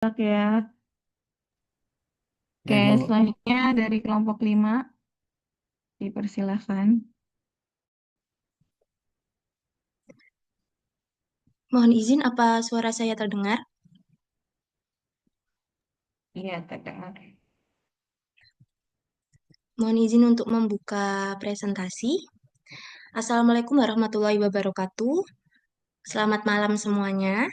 Oke ya. Oke, Ya, Bu. selanjutnya dari kelompok 5 dipersilahkan. Mohon izin, apa suara saya terdengar? Iya, terdengar. Mohon izin untuk membuka presentasi. Assalamualaikum warahmatullahi wabarakatuh. Selamat malam semuanya.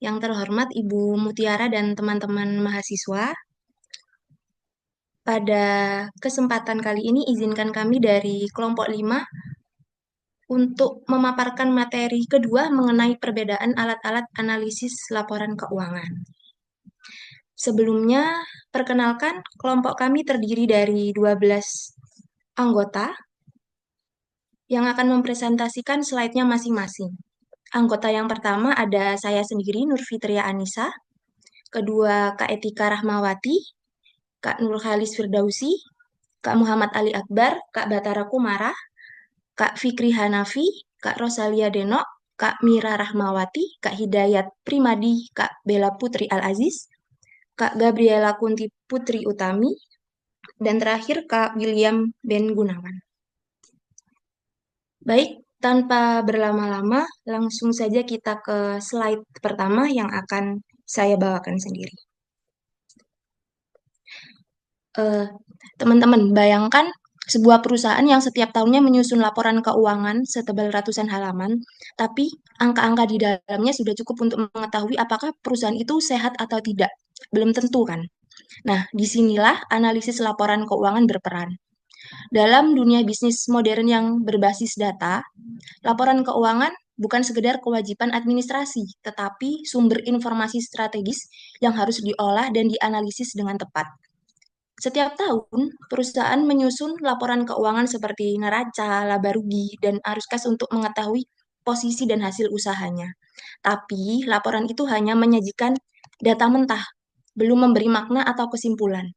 Yang terhormat Ibu Mutiara dan teman-teman mahasiswa, pada kesempatan kali ini izinkan kami dari kelompok 5 untuk memaparkan materi kedua mengenai perbedaan alat-alat analisis laporan keuangan. Sebelumnya, perkenalkan kelompok kami terdiri dari 12 anggota yang akan mempresentasikan slide-nya masing-masing. Anggota yang pertama ada saya sendiri, Nurfitria Anissa, kedua Kak Etika Rahmawati, Kak Nurhalis Firdausi, Kak Muhammad Ali Akbar, Kak Batara Kumara, Kak Fikri Hanafi, Kak Rosalia Denok, Kak Mira Rahmawati, Kak Hidayat Primadi, Kak Bella Putri Al-Aziz, Kak Gabriela Kunti Putri Utami, dan terakhir Kak William Ben Gunawan. Baik, tanpa berlama-lama, langsung saja kita ke slide pertama yang akan saya bawakan sendiri. Eh, Teman-teman, bayangkan sebuah perusahaan yang setiap tahunnya menyusun laporan keuangan setebal ratusan halaman, tapi angka-angka di dalamnya sudah cukup untuk mengetahui apakah perusahaan itu sehat atau tidak. Belum tentu kan? Nah, disinilah analisis laporan keuangan berperan. Dalam dunia bisnis modern yang berbasis data, laporan keuangan bukan sekedar kewajiban administrasi, tetapi sumber informasi strategis yang harus diolah dan dianalisis dengan tepat. Setiap tahun, perusahaan menyusun laporan keuangan seperti neraca, laba rugi, dan arus kas untuk mengetahui posisi dan hasil usahanya. Tapi, laporan itu hanya menyajikan data mentah, belum memberi makna atau kesimpulan.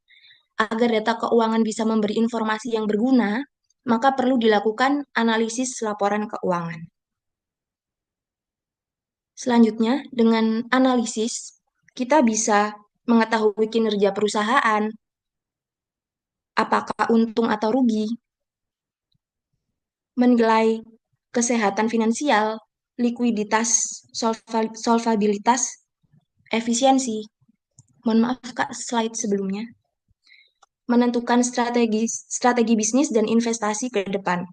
Agar data keuangan bisa memberi informasi yang berguna, maka perlu dilakukan analisis laporan keuangan. Selanjutnya, dengan analisis, kita bisa mengetahui kinerja perusahaan, apakah untung atau rugi, menilai kesehatan finansial, likuiditas, solvabilitas, efisiensi. Mohon maaf Kak, slide sebelumnya. Menentukan strategi bisnis dan investasi ke depan.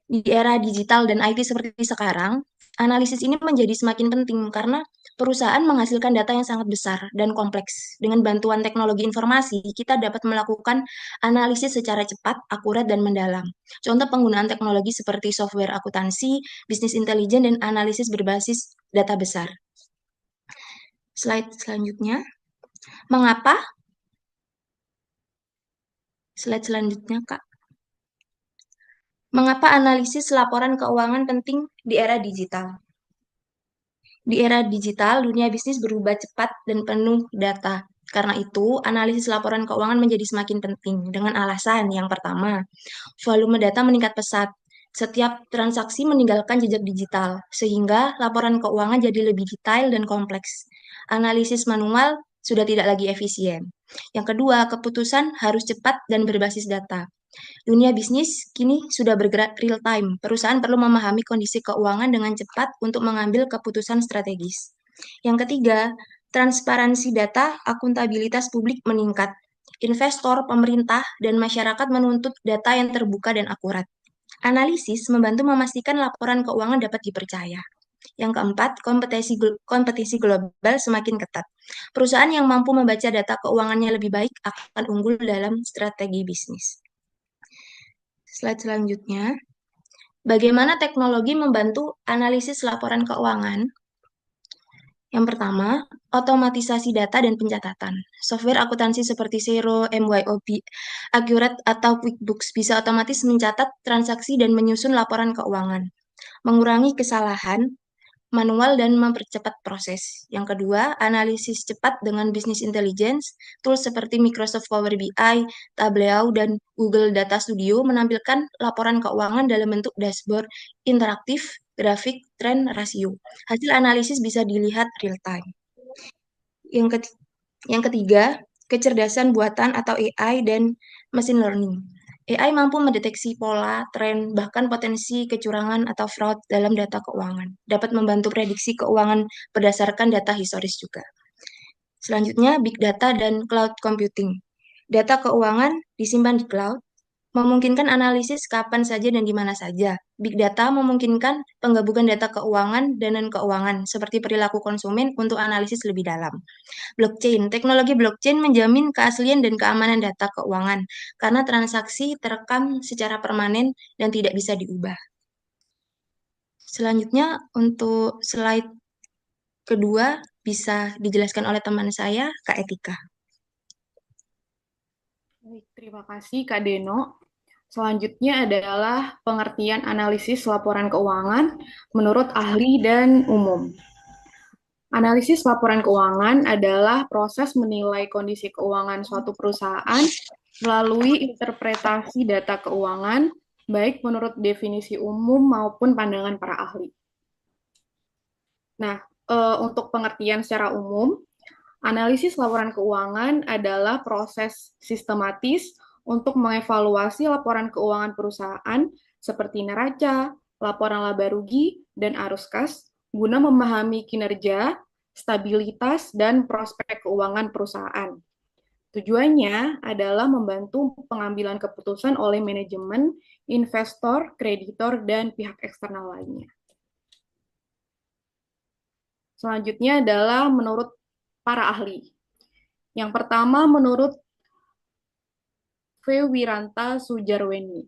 Di era digital dan IT seperti sekarang, analisis ini menjadi semakin penting karena perusahaan menghasilkan data yang sangat besar dan kompleks. Dengan bantuan teknologi informasi, kita dapat melakukan analisis secara cepat, akurat, dan mendalam. Contoh penggunaan teknologi seperti software akuntansi, bisnis intelijen, dan analisis berbasis data besar. Slide selanjutnya. Mengapa? Slide selanjutnya, Kak. Mengapa analisis laporan keuangan penting di era digital? Di era digital, dunia bisnis berubah cepat dan penuh data. Karena itu, analisis laporan keuangan menjadi semakin penting dengan alasan yang pertama, volume data meningkat pesat. Setiap transaksi meninggalkan jejak digital, sehingga laporan keuangan jadi lebih detail dan kompleks. Analisis manual sudah tidak lagi efisien. Yang kedua, keputusan harus cepat dan berbasis data. Dunia bisnis kini sudah bergerak real time. Perusahaan perlu memahami kondisi keuangan dengan cepat untuk mengambil keputusan strategis. Yang ketiga, transparansi data, akuntabilitas publik meningkat. Investor, pemerintah, dan masyarakat menuntut data yang terbuka dan akurat. Analisis membantu memastikan laporan keuangan dapat dipercaya. Yang keempat, kompetisi global semakin ketat. Perusahaan yang mampu membaca data keuangannya lebih baik akan unggul dalam strategi bisnis. Slide selanjutnya, bagaimana teknologi membantu analisis laporan keuangan? Yang pertama, otomatisasi data dan pencatatan. Software akuntansi seperti Xero, MYOB, Accurate, atau QuickBooks bisa otomatis mencatat transaksi dan menyusun laporan keuangan, mengurangi kesalahan manual dan mempercepat proses. Yang kedua, analisis cepat dengan business intelligence. Tools seperti Microsoft Power BI, Tableau, dan Google Data Studio menampilkan laporan keuangan dalam bentuk dashboard interaktif, grafik, tren, rasio. Hasil analisis bisa dilihat real time. Yang, yang ketiga, kecerdasan buatan atau AI dan machine learning. AI mampu mendeteksi pola, tren, bahkan potensi kecurangan atau fraud dalam data keuangan. Dapat membantu prediksi keuangan berdasarkan data historis juga. Selanjutnya, big data dan cloud computing. Data keuangan disimpan di cloud, memungkinkan analisis kapan saja dan di mana saja. Big data memungkinkan penggabungan data keuangan dan non-keuangan, seperti perilaku konsumen untuk analisis lebih dalam. Blockchain. Teknologi blockchain menjamin keaslian dan keamanan data keuangan karena transaksi terekam secara permanen dan tidak bisa diubah. Selanjutnya, untuk slide kedua bisa dijelaskan oleh teman saya, Kak Etika. Baik, terima kasih Kak Deno. Selanjutnya adalah pengertian analisis laporan keuangan menurut ahli dan umum. Analisis laporan keuangan adalah proses menilai kondisi keuangan suatu perusahaan melalui interpretasi data keuangan, baik menurut definisi umum maupun pandangan para ahli. Nah, untuk pengertian secara umum, analisis laporan keuangan adalah proses sistematis untuk mengevaluasi laporan keuangan perusahaan seperti neraca, laporan laba rugi, dan arus kas guna memahami kinerja, stabilitas, dan prospek keuangan perusahaan. Tujuannya adalah membantu pengambilan keputusan oleh manajemen, investor, kreditor, dan pihak eksternal lainnya. Selanjutnya adalah menurut para ahli. Yang pertama menurut V. Wiranta Sujarweni.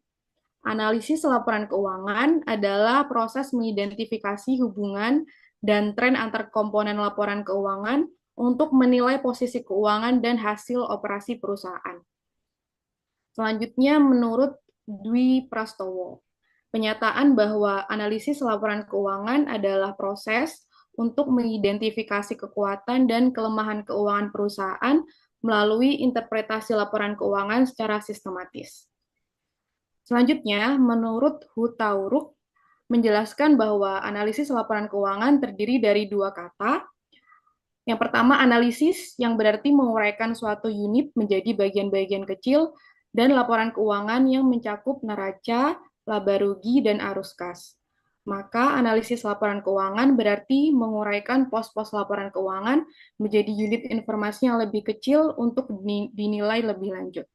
Analisis laporan keuangan adalah proses mengidentifikasi hubungan dan tren antar komponen laporan keuangan untuk menilai posisi keuangan dan hasil operasi perusahaan. Selanjutnya menurut Dwi Prastowo. Penyataan bahwa analisis laporan keuangan adalah proses untuk mengidentifikasi kekuatan dan kelemahan keuangan perusahaan melalui interpretasi laporan keuangan secara sistematis. Selanjutnya, menurut Hutauruk, menjelaskan bahwa analisis laporan keuangan terdiri dari dua kata. Yang pertama, analisis yang berarti menguraikan suatu unit menjadi bagian-bagian kecil dan laporan keuangan yang mencakup neraca, laba rugi, dan arus kas. Maka analisis laporan keuangan berarti menguraikan pos-pos laporan keuangan menjadi unit informasi yang lebih kecil untuk dinilai lebih lanjut.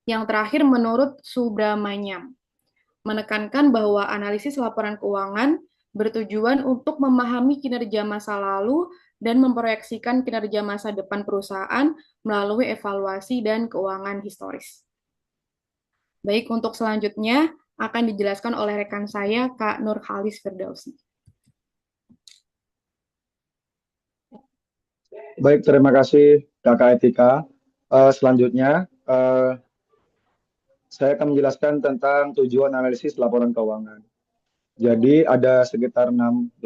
Yang terakhir menurut Subramanyam, menekankan bahwa analisis laporan keuangan bertujuan untuk memahami kinerja masa lalu dan memproyeksikan kinerja masa depan perusahaan melalui evaluasi dan keuangan historis. Baik, untuk selanjutnya akan dijelaskan oleh rekan saya, Kak Nurhalis Firdausi. Baik, terima kasih Kakak Etika. Selanjutnya, saya akan menjelaskan tentang tujuan analisis laporan keuangan. Jadi ada sekitar 6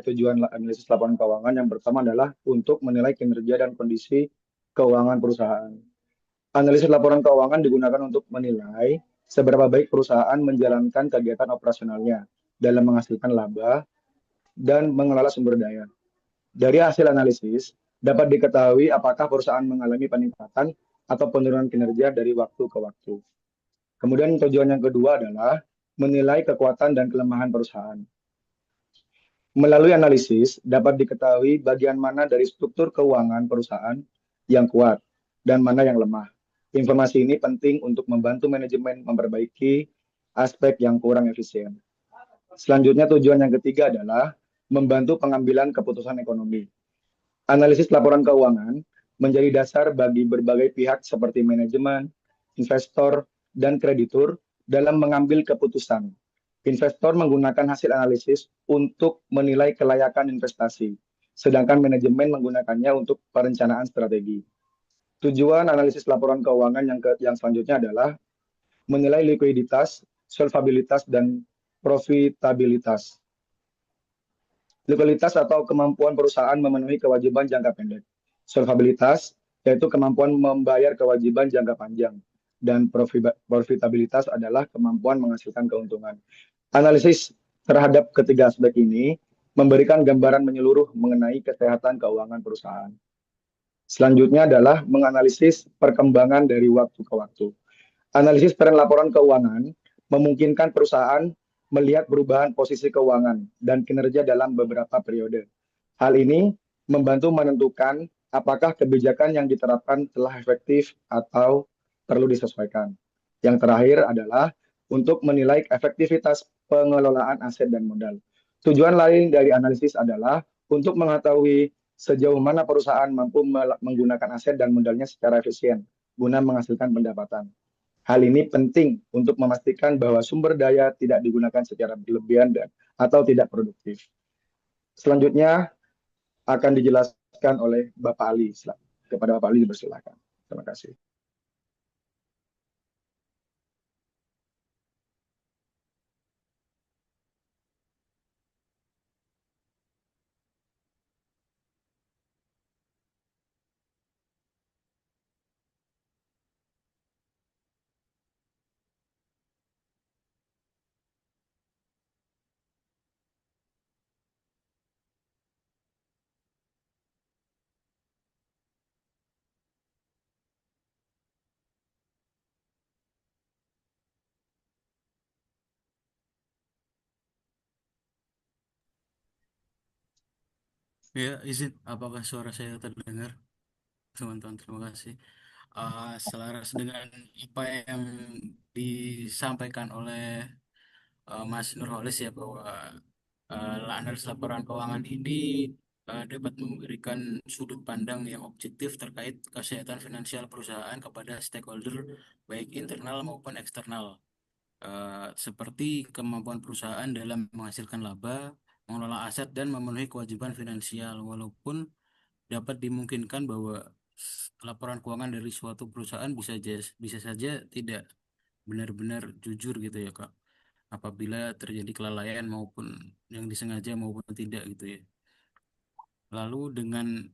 tujuan analisis laporan keuangan. Yang pertama adalah untuk menilai kinerja dan kondisi keuangan perusahaan. Analisis laporan keuangan digunakan untuk menilai seberapa baik perusahaan menjalankan kegiatan operasionalnya dalam menghasilkan laba dan mengelola sumber daya. Dari hasil analisis, dapat diketahui apakah perusahaan mengalami peningkatan atau penurunan kinerja dari waktu ke waktu. Kemudian tujuan yang kedua adalah menilai kekuatan dan kelemahan perusahaan. Melalui analisis, dapat diketahui bagian mana dari struktur keuangan perusahaan yang kuat dan mana yang lemah. Informasi ini penting untuk membantu manajemen memperbaiki aspek yang kurang efisien. Selanjutnya tujuan yang ketiga adalah membantu pengambilan keputusan ekonomi. Analisis laporan keuangan menjadi dasar bagi berbagai pihak seperti manajemen, investor, dan kreditur dalam mengambil keputusan. Investor menggunakan hasil analisis untuk menilai kelayakan investasi, sedangkan manajemen menggunakannya untuk perencanaan strategi. Tujuan analisis laporan keuangan yang selanjutnya adalah menilai likuiditas, solvabilitas, dan profitabilitas. Likuiditas atau kemampuan perusahaan memenuhi kewajiban jangka pendek. Solvabilitas yaitu kemampuan membayar kewajiban jangka panjang. Dan profitabilitas adalah kemampuan menghasilkan keuntungan. Analisis terhadap ketiga aspek ini memberikan gambaran menyeluruh mengenai kesehatan keuangan perusahaan. Selanjutnya adalah menganalisis perkembangan dari waktu ke waktu. Analisis tren laporan keuangan memungkinkan perusahaan melihat perubahan posisi keuangan dan kinerja dalam beberapa periode. Hal ini membantu menentukan apakah kebijakan yang diterapkan telah efektif atau perlu disesuaikan. Yang terakhir adalah untuk menilai efektivitas pengelolaan aset dan modal. Tujuan lain dari analisis adalah untuk mengetahui sejauh mana perusahaan mampu menggunakan aset dan modalnya secara efisien guna menghasilkan pendapatan. Hal ini penting untuk memastikan bahwa sumber daya tidak digunakan secara berlebihan atau tidak produktif. Selanjutnya akan dijelaskan oleh Bapak Ali. Kepada Bapak Ali dipersilakan. Terima kasih. Ya, izin, apakah suara saya terdengar? Teman-teman, terima kasih. Selaras dengan apa yang disampaikan oleh Mas Nurholis ya bahwa analis laporan keuangan ini dapat memberikan sudut pandang yang objektif terkait kesehatan finansial perusahaan kepada stakeholder baik internal maupun eksternal. Seperti kemampuan perusahaan dalam menghasilkan laba, mengelola aset dan memenuhi kewajiban finansial walaupun dapat dimungkinkan bahwa laporan keuangan dari suatu perusahaan bisa saja tidak benar-benar jujur gitu ya Kak. Apabila terjadi kelalaian maupun yang disengaja maupun tidak gitu ya. Lalu dengan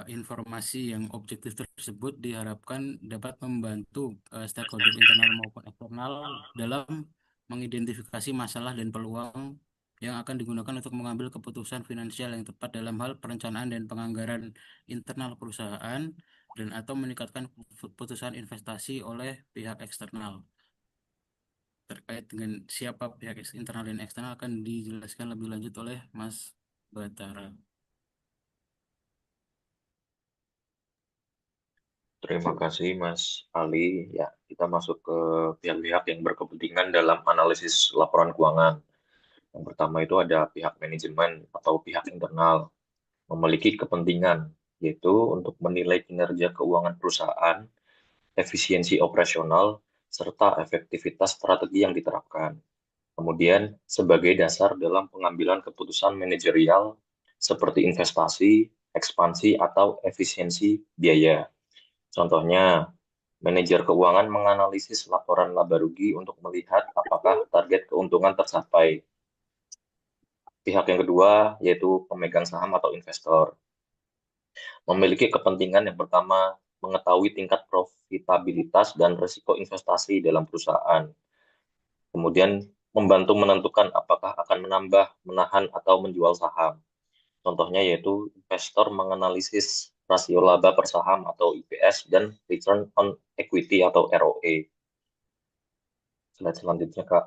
informasi yang objektif tersebut diharapkan dapat membantu stakeholder internal maupun eksternal dalam mengidentifikasi masalah dan peluang yang akan digunakan untuk mengambil keputusan finansial yang tepat dalam hal perencanaan dan penganggaran internal perusahaan dan atau meningkatkan keputusan investasi oleh pihak eksternal. Terkait dengan siapa pihak internal dan eksternal akan dijelaskan lebih lanjut oleh Mas Batara. Terima kasih Mas Ali. Ya, kita masuk ke pihak-pihak yang berkepentingan dalam analisis laporan keuangan. Yang pertama itu ada pihak manajemen atau pihak internal memiliki kepentingan yaitu untuk menilai kinerja keuangan perusahaan, efisiensi operasional, serta efektivitas strategi yang diterapkan. Kemudian sebagai dasar dalam pengambilan keputusan manajerial seperti investasi, ekspansi, atau efisiensi biaya. Contohnya, manajer keuangan menganalisis laporan laba rugi untuk melihat apakah target keuntungan tercapai. Pihak yang kedua yaitu pemegang saham atau investor. Memiliki kepentingan yang pertama mengetahui tingkat profitabilitas dan risiko investasi dalam perusahaan. Kemudian membantu menentukan apakah akan menambah, menahan, atau menjual saham. Contohnya yaitu investor menganalisis rasio laba per saham atau EPS dan return on equity atau ROE. Slide selanjutnya, Kak.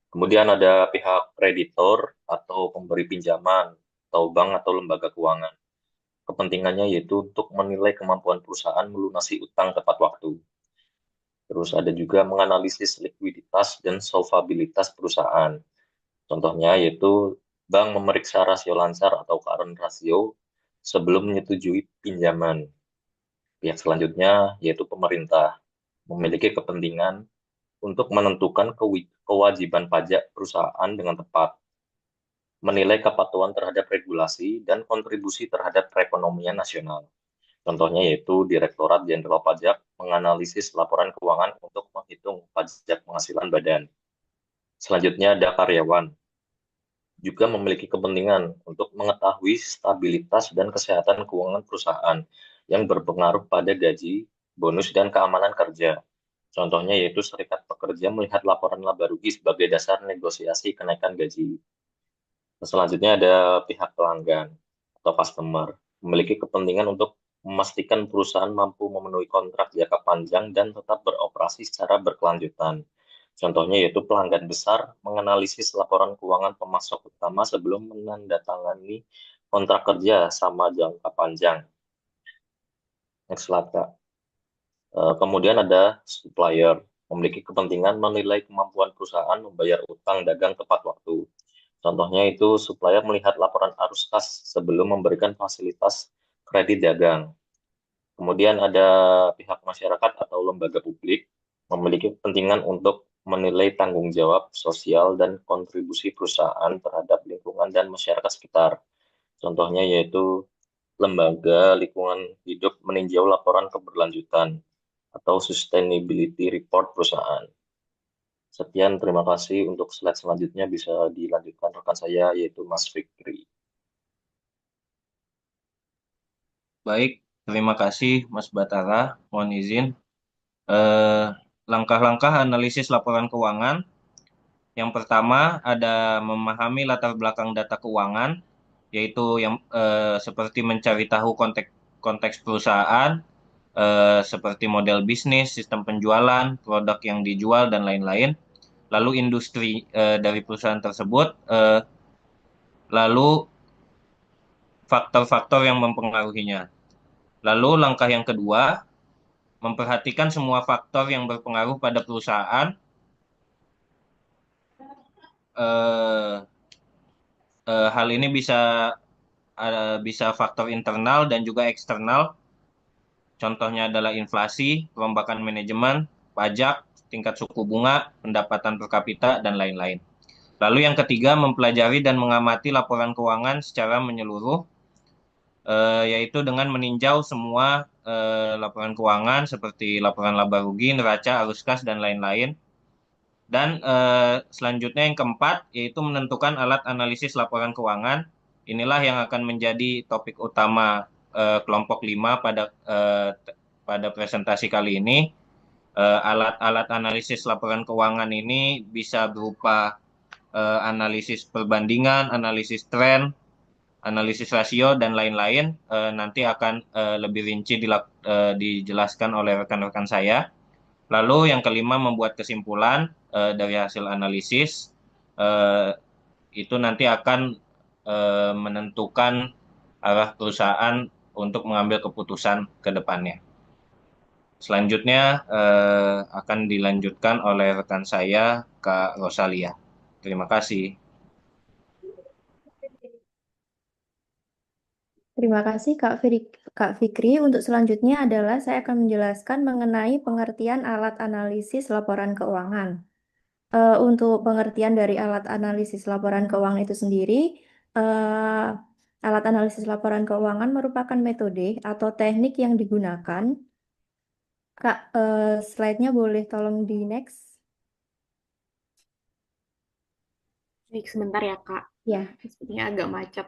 Kemudian ada pihak kreditor atau pemberi pinjaman atau bank atau lembaga keuangan. Kepentingannya yaitu untuk menilai kemampuan perusahaan melunasi utang tepat waktu. Terus ada juga menganalisis likuiditas dan solvabilitas perusahaan. Contohnya yaitu bank memeriksa rasio lansar atau current ratio sebelum menyetujui pinjaman. Pihak selanjutnya yaitu pemerintah memiliki kepentingan untuk menentukan kewajiban pajak perusahaan dengan tepat, menilai kepatuhan terhadap regulasi dan kontribusi terhadap perekonomian nasional. Contohnya yaitu Direktorat Jenderal Pajak menganalisis laporan keuangan untuk menghitung pajak penghasilan badan. Selanjutnya ada karyawan, juga memiliki kepentingan untuk mengetahui stabilitas dan kesehatan keuangan perusahaan yang berpengaruh pada gaji, bonus, dan keamanan kerja. Contohnya yaitu serikat pekerja melihat laporan laba rugi sebagai dasar negosiasi kenaikan gaji. Selanjutnya ada pihak pelanggan atau customer, memiliki kepentingan untuk memastikan perusahaan mampu memenuhi kontrak jangka panjang dan tetap beroperasi secara berkelanjutan. Contohnya yaitu pelanggan besar menganalisis laporan keuangan pemasok utama sebelum menandatangani kontrak kerja sama jangka panjang. Next slide, Kak. Kemudian ada supplier, memiliki kepentingan menilai kemampuan perusahaan membayar utang dagang tepat waktu. Contohnya itu supplier melihat laporan arus kas sebelum memberikan fasilitas kredit dagang. Kemudian ada pihak masyarakat atau lembaga publik memiliki kepentingan untuk menilai tanggung jawab sosial dan kontribusi perusahaan terhadap lingkungan dan masyarakat sekitar. Contohnya yaitu lembaga lingkungan hidup meninjau laporan keberlanjutan atau sustainability report perusahaan. Sekian, terima kasih. Untuk slide selanjutnya bisa dilanjutkan rekan saya, yaitu Mas Fikri. Baik, terima kasih Mas Batara. Mohon izin. Langkah-langkah analisis laporan keuangan. Yang pertama ada memahami latar belakang data keuangan, yaitu yang seperti mencari tahu konteks perusahaan, seperti model bisnis, sistem penjualan, produk yang dijual, dan lain-lain. Lalu industri dari perusahaan tersebut, lalu faktor-faktor yang mempengaruhinya. Lalu langkah yang kedua, memperhatikan semua faktor yang berpengaruh pada perusahaan, hal ini bisa faktor internal dan juga eksternal. Contohnya adalah inflasi, perombakan manajemen, pajak, tingkat suku bunga, pendapatan per kapita, dan lain-lain. Lalu yang ketiga, mempelajari dan mengamati laporan keuangan secara menyeluruh, yaitu dengan meninjau semua laporan keuangan seperti laporan laba rugi, neraca, arus kas, dan lain-lain. Dan selanjutnya yang keempat, yaitu menentukan alat analisis laporan keuangan. Inilah yang akan menjadi topik utama kelompok 5 pada presentasi kali ini. Alat-alat analisis laporan keuangan ini bisa berupa analisis perbandingan, analisis tren, analisis rasio, dan lain-lain. Nanti akan lebih rinci dijelaskan oleh rekan-rekan saya. Lalu yang kelima, membuat kesimpulan dari hasil analisis. Itu nanti akan menentukan arah perusahaan untuk mengambil keputusan ke depannya. Selanjutnya akan dilanjutkan oleh rekan saya, Kak Rosalia. Terima kasih. Terima kasih Kak Fikri. Untuk selanjutnya adalah saya akan menjelaskan mengenai pengertian alat analisis laporan keuangan. Untuk pengertian dari alat analisis laporan keuangan itu sendiri, alat analisis laporan keuangan merupakan metode atau teknik yang digunakan. Kak, slide-nya boleh tolong di next. Baik, sebentar ya, Kak. Ya. Sepertinya agak macet.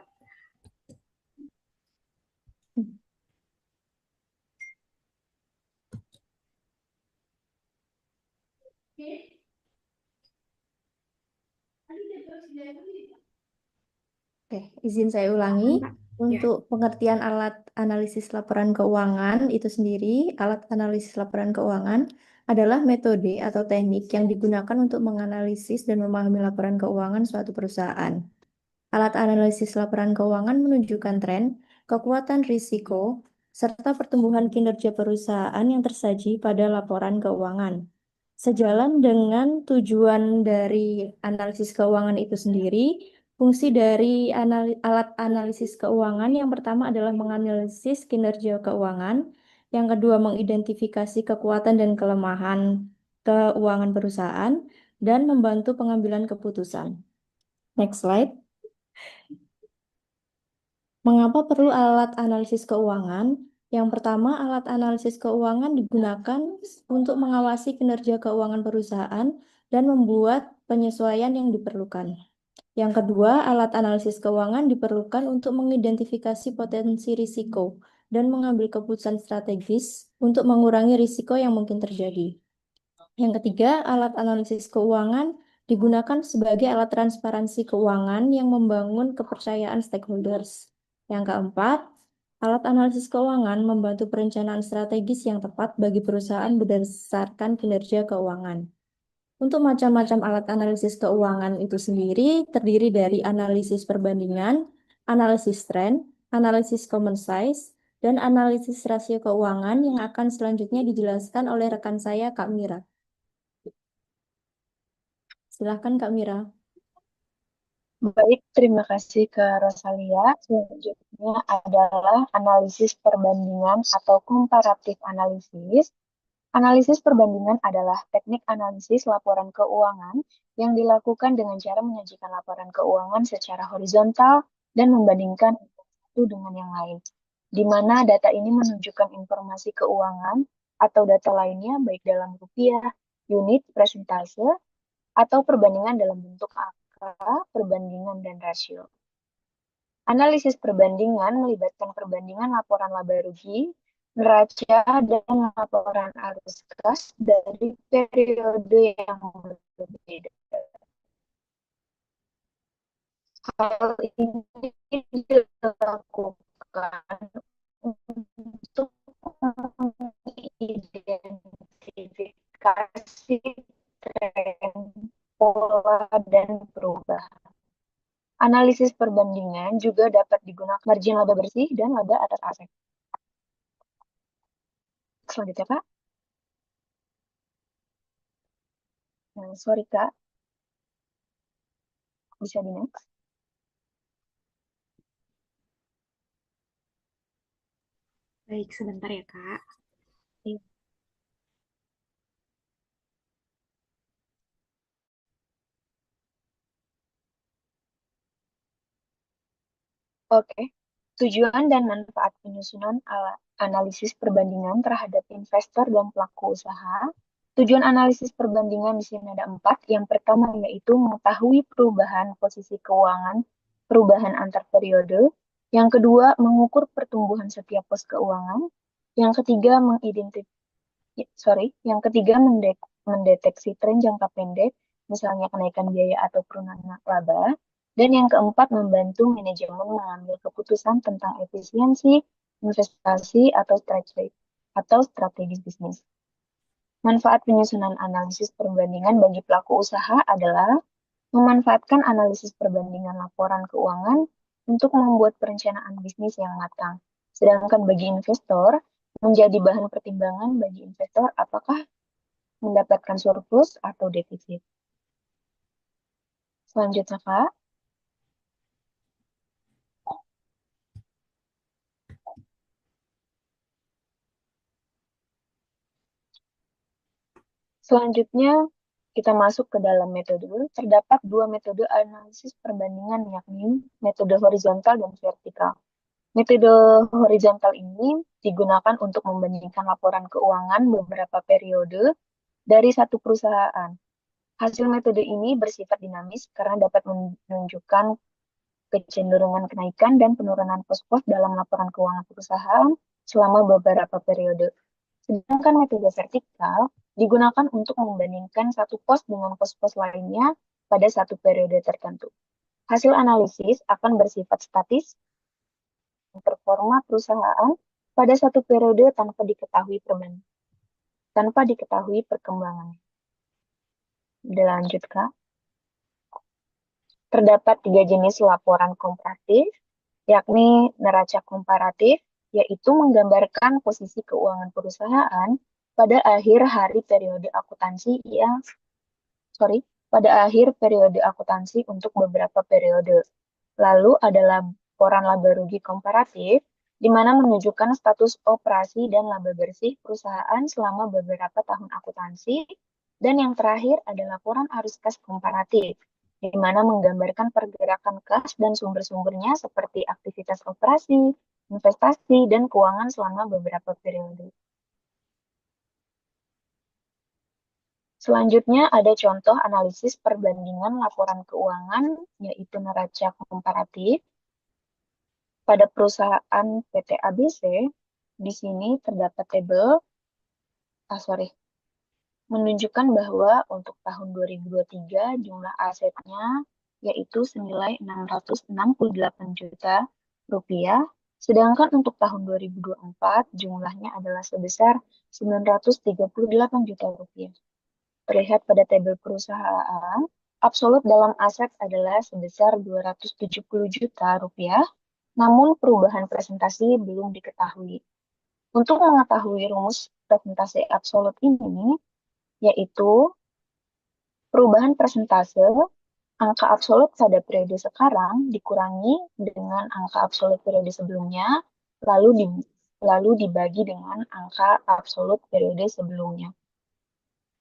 Oke, izin saya ulangi. Untuk pengertian alat analisis laporan keuangan itu sendiri, alat analisis laporan keuangan adalah metode atau teknik yang digunakan untuk menganalisis dan memahami laporan keuangan suatu perusahaan. Alat analisis laporan keuangan menunjukkan tren, kekuatan risiko, serta pertumbuhan kinerja perusahaan yang tersaji pada laporan keuangan. Sejalan dengan tujuan dari analisis keuangan itu sendiri, fungsi dari alat analisis keuangan yang pertama adalah menganalisis kinerja keuangan, yang kedua mengidentifikasi kekuatan dan kelemahan keuangan perusahaan, dan membantu pengambilan keputusan. Next slide. Mengapa perlu alat analisis keuangan? Yang pertama, alat analisis keuangan digunakan untuk mengawasi kinerja keuangan perusahaan dan membuat penyesuaian yang diperlukan. Yang kedua, alat analisis keuangan diperlukan untuk mengidentifikasi potensi risiko dan mengambil keputusan strategis untuk mengurangi risiko yang mungkin terjadi. Yang ketiga, alat analisis keuangan digunakan sebagai alat transparansi keuangan yang membangun kepercayaan stakeholders. Yang keempat, alat analisis keuangan membantu perencanaan strategis yang tepat bagi perusahaan berdasarkan kinerja keuangan. Untuk macam-macam alat analisis keuangan itu sendiri terdiri dari analisis perbandingan, analisis tren, analisis common size, dan analisis rasio keuangan yang akan selanjutnya dijelaskan oleh rekan saya, Kak Mira. Silahkan, Kak Mira. Baik, terima kasih ke Rosalia. Selanjutnya adalah analisis perbandingan atau comparative analysis. Analisis perbandingan adalah teknik analisis laporan keuangan yang dilakukan dengan cara menyajikan laporan keuangan secara horizontal dan membandingkan satu dengan yang lain, di mana data ini menunjukkan informasi keuangan atau data lainnya baik dalam rupiah, unit, persentase, atau perbandingan dalam bentuk angka, perbandingan, dan rasio. Analisis perbandingan melibatkan perbandingan laporan laba rugi, neraca, dan laporan arus kas dari periode yang berbeda. Hal ini dilakukan untuk mengidentifikasi tren, pola, dan perubahan. Analisis perbandingan juga dapat digunakan margin laba bersih dan laba atas aset. Selanjutnya, Kak. Nah, sorry, Kak. Bisa di next. Baik, sebentar ya, Kak. Oke. Tujuan dan manfaat penyusunan analisis perbandingan terhadap investor dan pelaku usaha. Tujuan analisis perbandingan di sini ada 4. Yang pertama yaitu mengetahui perubahan posisi keuangan, perubahan antar periode. Yang kedua, mengukur pertumbuhan setiap pos keuangan. Yang ketiga, mendeteksi tren jangka pendek, misalnya kenaikan biaya atau penurunan laba. Dan yang keempat, membantu manajemen mengambil keputusan tentang efisiensi, investasi, atau strategi bisnis. Manfaat penyusunan analisis perbandingan bagi pelaku usaha adalah memanfaatkan analisis perbandingan laporan keuangan untuk membuat perencanaan bisnis yang matang. Sedangkan bagi investor, menjadi bahan pertimbangan bagi investor apakah mendapatkan surplus atau defisit. Selanjutnya, Kak. Selanjutnya, kita masuk ke dalam metode. Terdapat 2 metode analisis perbandingan, yakni metode horizontal dan vertikal. Metode horizontal ini digunakan untuk membandingkan laporan keuangan beberapa periode dari satu perusahaan. Hasil metode ini bersifat dinamis karena dapat menunjukkan kecenderungan kenaikan dan penurunan pos-pos dalam laporan keuangan perusahaan selama beberapa periode. Sedangkan metode vertikal digunakan untuk membandingkan satu pos dengan pos-pos lainnya pada satu periode tertentu. Hasil analisis akan bersifat statis, performa perusahaan pada satu periode tanpa diketahui perkembangannya. Lanjut, Kak. Terdapat 3 jenis laporan komparatif, yakni neraca komparatif, yaitu menggambarkan posisi keuangan perusahaan pada akhir periode akuntansi untuk beberapa periode. Lalu ada laporan laba rugi komparatif, di mana menunjukkan status operasi dan laba bersih perusahaan selama beberapa tahun akuntansi. Dan yang terakhir ada laporan arus kas komparatif, di mana menggambarkan pergerakan kas dan sumber-sumbernya seperti aktivitas operasi, investasi, dan keuangan selama beberapa periode. Selanjutnya ada contoh analisis perbandingan laporan keuangan, yaitu neraca komparatif. Pada perusahaan PT ABC, di sini terdapat tabel, menunjukkan bahwa untuk tahun 2023 jumlah asetnya yaitu senilai 668 juta rupiah, sedangkan untuk tahun 2024 jumlahnya adalah sebesar 938 juta rupiah. Terlihat pada tabel perusahaan, absolut dalam aset adalah sebesar 270 juta rupiah, namun perubahan presentasi belum diketahui. Untuk mengetahui rumus presentasi absolut ini, yaitu perubahan persentase angka absolut pada periode sekarang dikurangi dengan angka absolut periode sebelumnya, lalu dibagi dengan angka absolut periode sebelumnya.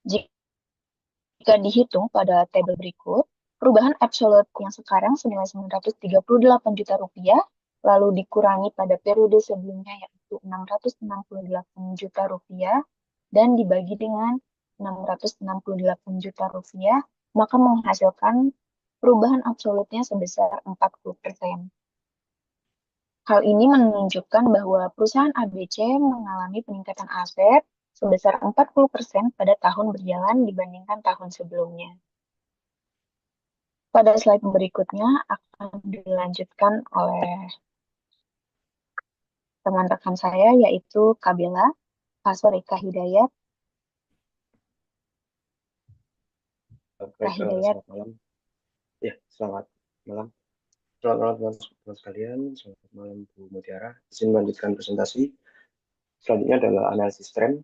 Jika dihitung pada tabel berikut, perubahan absolut yang sekarang senilai 938 juta rupiah, lalu dikurangi pada periode sebelumnya yaitu 668 juta rupiah, dan dibagi dengan 668 juta rupiah, maka menghasilkan perubahan absolutnya sebesar 40%. Hal ini menunjukkan bahwa perusahaan ABC mengalami peningkatan aset sebesar 40% pada tahun berjalan dibandingkan tahun sebelumnya. Pada slide berikutnya akan dilanjutkan oleh teman rekan saya yaitu Kabela, Kak Hidayat. Baik, selamat malam. Ya, selamat malam. Selamat malam teman-teman sekalian. Selamat malam Bu Mutiara. Izin melanjutkan presentasi. Selanjutnya adalah analisis tren.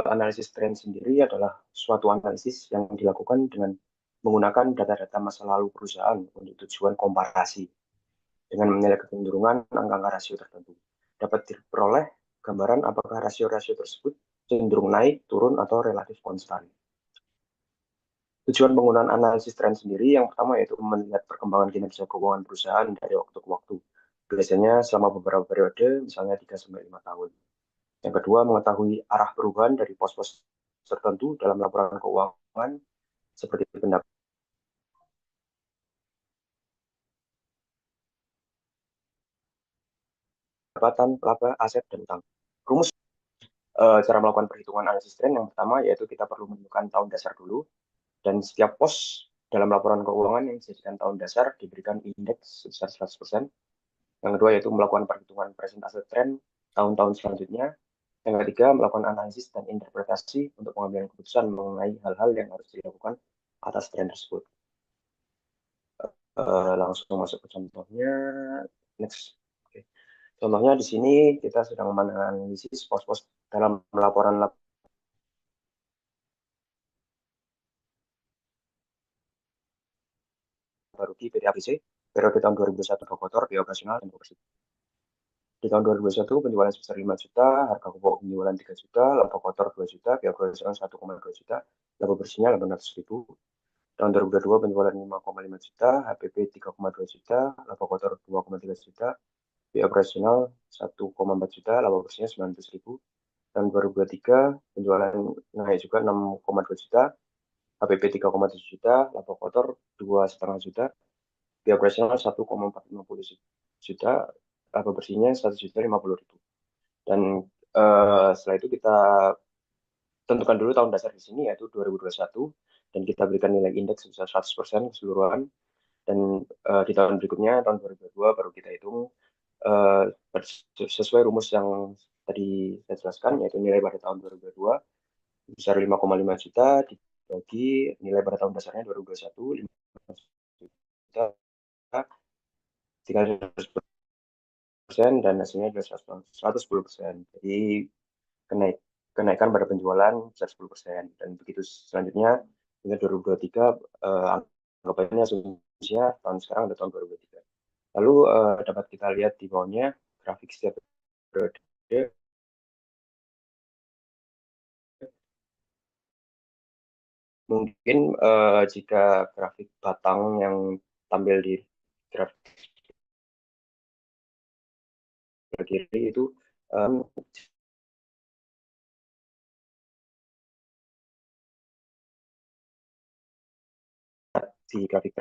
Analisis tren sendiri adalah suatu analisis yang dilakukan dengan menggunakan data-data masa lalu perusahaan untuk tujuan komparasi dengan menilai kecenderungan angka-angka rasio tertentu. Dapat diperoleh gambaran apakah rasio-rasio tersebut cenderung naik, turun, atau relatif konstan. Tujuan penggunaan analisis tren sendiri yang pertama yaitu melihat perkembangan kinerja keuangan perusahaan dari waktu ke waktu. Biasanya selama beberapa periode, misalnya 3-5 tahun. Yang kedua, mengetahui arah perubahan dari pos-pos tertentu dalam laporan keuangan seperti pendapatan, laba, aset, dan utang. Rumus cara melakukan perhitungan analisis tren yang pertama yaitu kita perlu menentukan tahun dasar dulu, dan setiap pos dalam laporan keuangan yang dijadikan tahun dasar diberikan indeks sebesar 100%. Yang kedua yaitu melakukan perhitungan presentase tren tahun-tahun selanjutnya. Yang ketiga, melakukan analisis dan interpretasi untuk pengambilan keputusan mengenai hal-hal yang harus dilakukan atas tren tersebut. Langsung masuk ke contohnya. Next. Okay. Contohnya di sini kita sedang menganalisis pos-pos dalam laporan rugi PT ABC periode tahun 2021 kotor, biaya operasional, dan bersih. Di tahun 2021 penjualan sebesar 5 juta, harga pokok penjualan 3 juta, laba kotor 2 juta, biaya operasional 1,2 juta, laba bersihnya 800.000. Tahun 2022 penjualan 5,5 juta, HPP 3,2 juta, laba kotor 2,3 juta, biaya operasional 1,4 juta, laba bersihnya 900.000. Tahun 2023 penjualan naik juga 6,2 juta, HPP 3,7 juta, laba kotor 2,5 juta, biaya operasional 1,450 juta, laba bersihnya 1.050.000. Dan setelah itu kita tentukan dulu tahun dasar di sini yaitu 2021, dan kita berikan nilai indeks sebesar 100% keseluruhan. Dan di tahun berikutnya, tahun 2022, baru kita hitung sesuai rumus yang tadi saya jelaskan, yaitu nilai pada tahun 2022 besar 5,5 juta dibagi nilai pada tahun dasarnya 2021 5 juta tinggal 100%, dan hasilnya adalah 110%. Jadi kenaikan pada penjualan besar 10%. Dan begitu selanjutnya hingga 2023 anggapannya asumsinya tahun sekarang ada tahun 2023. Lalu dapat kita lihat di bawahnya grafik setiap periode. Mungkin jika grafik batang yang tampil di grafik kiri itu di grafik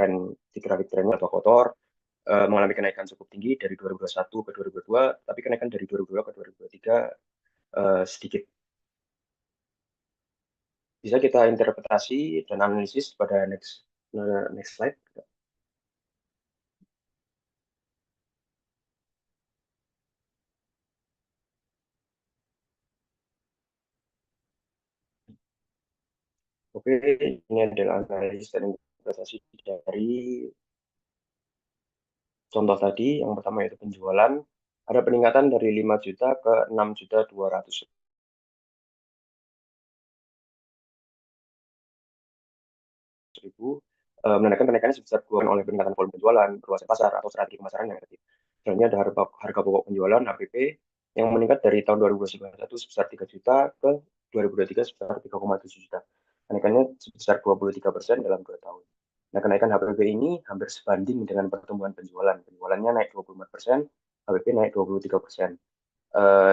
trennya atau kotor mengalami kenaikan cukup tinggi dari 2021 ke 2022, tapi kenaikan dari 2022 ke 2023 sedikit. Bisa kita interpretasi dan analisis pada next slide. Oke, ini adalah analisis dan interpretasi dari contoh tadi. Yang pertama yaitu penjualan. Ada peningkatan dari 5 juta ke 6.200.000, menandakan kenaikannya sebesar oleh peningkatan volume penjualan, perluasan pasar, atau strategi pemasaran yang efektif. Selanjutnya ada harga pokok penjualan (HPP) yang meningkat dari tahun 2021 sebesar 3 juta ke 2023 sebesar 3,7 juta. Kenaikannya sebesar 23% dalam 2 tahun. Nah, kenaikan HPP ini hampir sebanding dengan pertumbuhan penjualan. Penjualannya naik 24%, HPP naik 23%.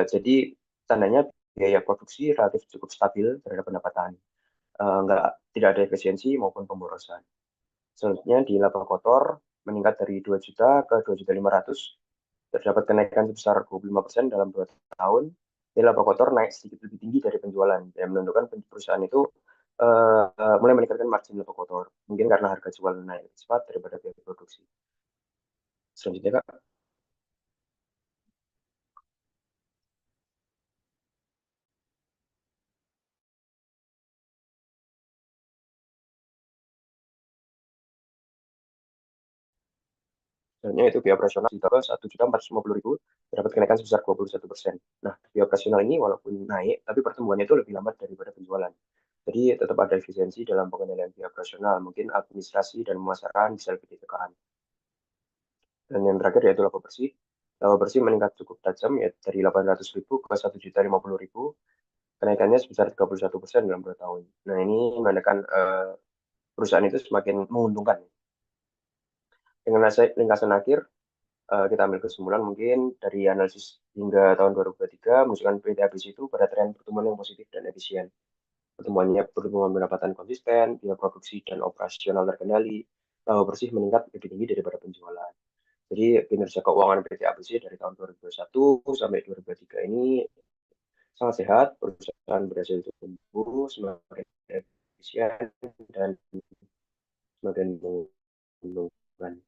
Jadi tandanya biaya produksi relatif cukup stabil terhadap pendapatan. Tidak ada efisiensi maupun pemborosan. Selanjutnya di laba kotor meningkat dari 2 juta ke 2.500.000. Terdapat kenaikan sebesar 25% dalam 2 tahun. Jadi laba kotor naik sedikit lebih tinggi dari penjualan, yang menunjukkan perusahaan itu mulai meningkatkan margin laba kotor. Mungkin karena harga jual naik cepat daripada biaya produksi. Selanjutnya, Kak. Selanjutnya itu biaya operasional di toko 1.450.000, terdapat kenaikan sebesar 21%. Nah, biaya operasional ini walaupun naik, tapi pertumbuhannya itu lebih lambat daripada penjualan. Jadi tetap ada efisiensi dalam pengendalian biaya operasional. Mungkin administrasi dan pemasaran bisa lebih ditekan. Dan yang terakhir yaitu laba bersih. Laba bersih meningkat cukup tajam, ya dari 800.000 ke 1.050.000. Kenaikannya sebesar 31% dalam 2 tahun. Nah, ini menandakan perusahaan itu semakin menguntungkan. Dengan ringkasan akhir, kita ambil kesimpulan mungkin dari analisis hingga tahun 2023 menunjukkan PT ABC itu pada tren pertumbuhan yang positif dan efisien. Pertumbuhan pendapatan konsisten, biaya produksi dan operasional terkendali, laba bersih meningkat lebih tinggi daripada penjualan. Jadi kinerja keuangan PT ABC dari tahun 2021 sampai 2023 ini sangat sehat, perusahaan berhasil tumbuh semakin efisien dan semakin menguntungkan.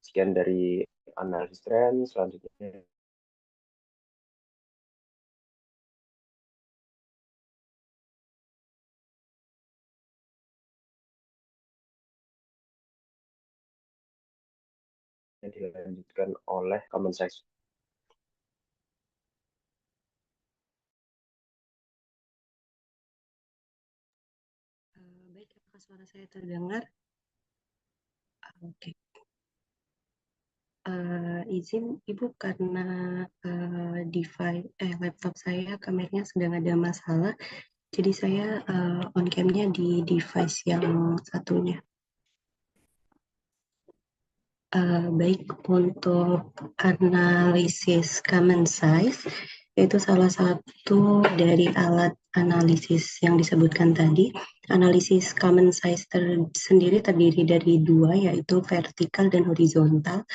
Sekian dari analisis tren. Selanjutnya dilanjutkan oleh Common Size. Baik, apakah suara saya terdengar? Oke. Izin Ibu karena laptop saya kameranya sedang ada masalah, jadi saya on cam-nya di device yang satunya. Baik, untuk analisis common size, yaitu salah satu dari alat analisis yang disebutkan tadi. Analisis common size sendiri terdiri dari 2, yaitu vertikal dan horizontal.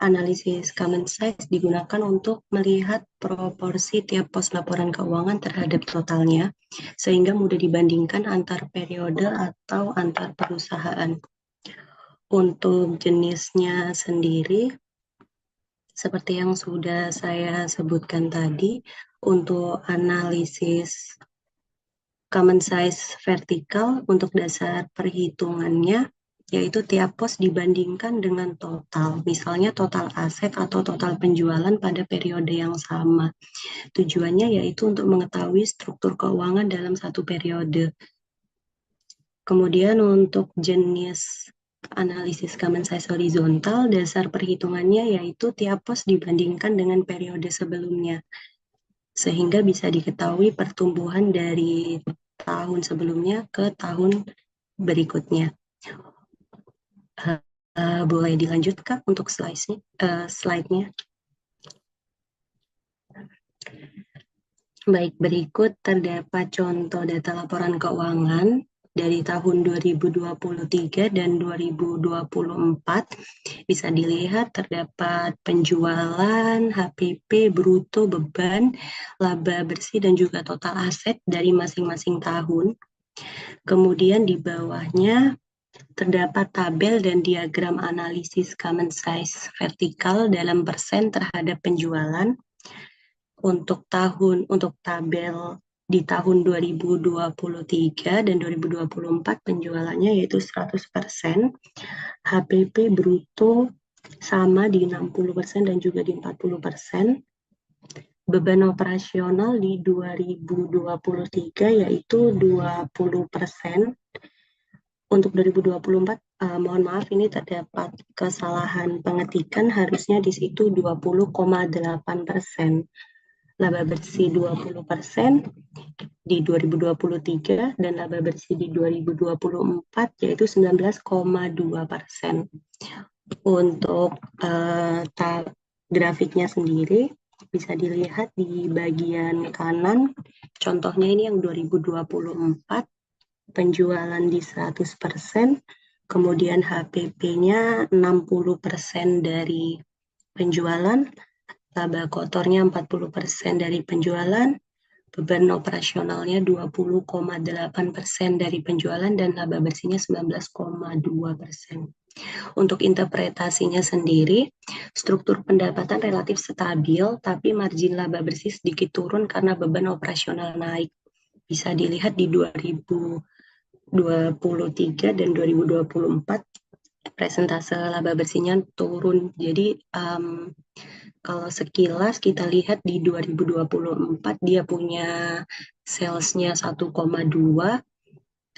Analisis common size digunakan untuk melihat proporsi tiap pos laporan keuangan terhadap totalnya, sehingga mudah dibandingkan antar periode atau antar perusahaan. Untuk jenisnya sendiri, seperti yang sudah saya sebutkan tadi, untuk analisis common size vertikal untuk dasar perhitungannya, yaitu tiap pos dibandingkan dengan total, misalnya total aset atau total penjualan pada periode yang sama. Tujuannya yaitu untuk mengetahui struktur keuangan dalam satu periode. Kemudian untuk jenis analisis common size horizontal, dasar perhitungannya yaitu tiap pos dibandingkan dengan periode sebelumnya, sehingga bisa diketahui pertumbuhan dari tahun sebelumnya ke tahun berikutnya. Boleh dilanjutkan untuk slide-nya. Baik, berikut terdapat contoh data laporan keuangan dari tahun 2023 dan 2024. Bisa dilihat terdapat penjualan, HPP, bruto, beban, laba bersih, dan juga total aset dari masing-masing tahun. Kemudian di bawahnya terdapat tabel dan diagram analisis common size vertikal dalam persen terhadap penjualan. Untuk tabel di tahun 2023 dan 2024 penjualannya yaitu 100%, HPP bruto sama di 60% dan juga di 40%. Beban operasional di 2023 yaitu 20%. Untuk 2024, mohon maaf ini terdapat kesalahan pengetikan, harusnya di situ 20,8%. Laba bersih 20% di 2023 dan laba bersih di 2024 yaitu 19,2%. Untuk grafiknya sendiri bisa dilihat di bagian kanan, contohnya ini yang 2024, penjualan di 100%, kemudian HPP-nya 60% dari penjualan, laba kotornya 40% dari penjualan, beban operasionalnya 20,8% dari penjualan, dan laba bersihnya 19,2%. Untuk interpretasinya sendiri, struktur pendapatan relatif stabil, tapi margin laba bersih sedikit turun karena beban operasional naik. Bisa dilihat di 2023 dan 2024, presentase laba bersihnya turun. Jadi kalau sekilas kita lihat di 2024 dia punya salesnya 1,2,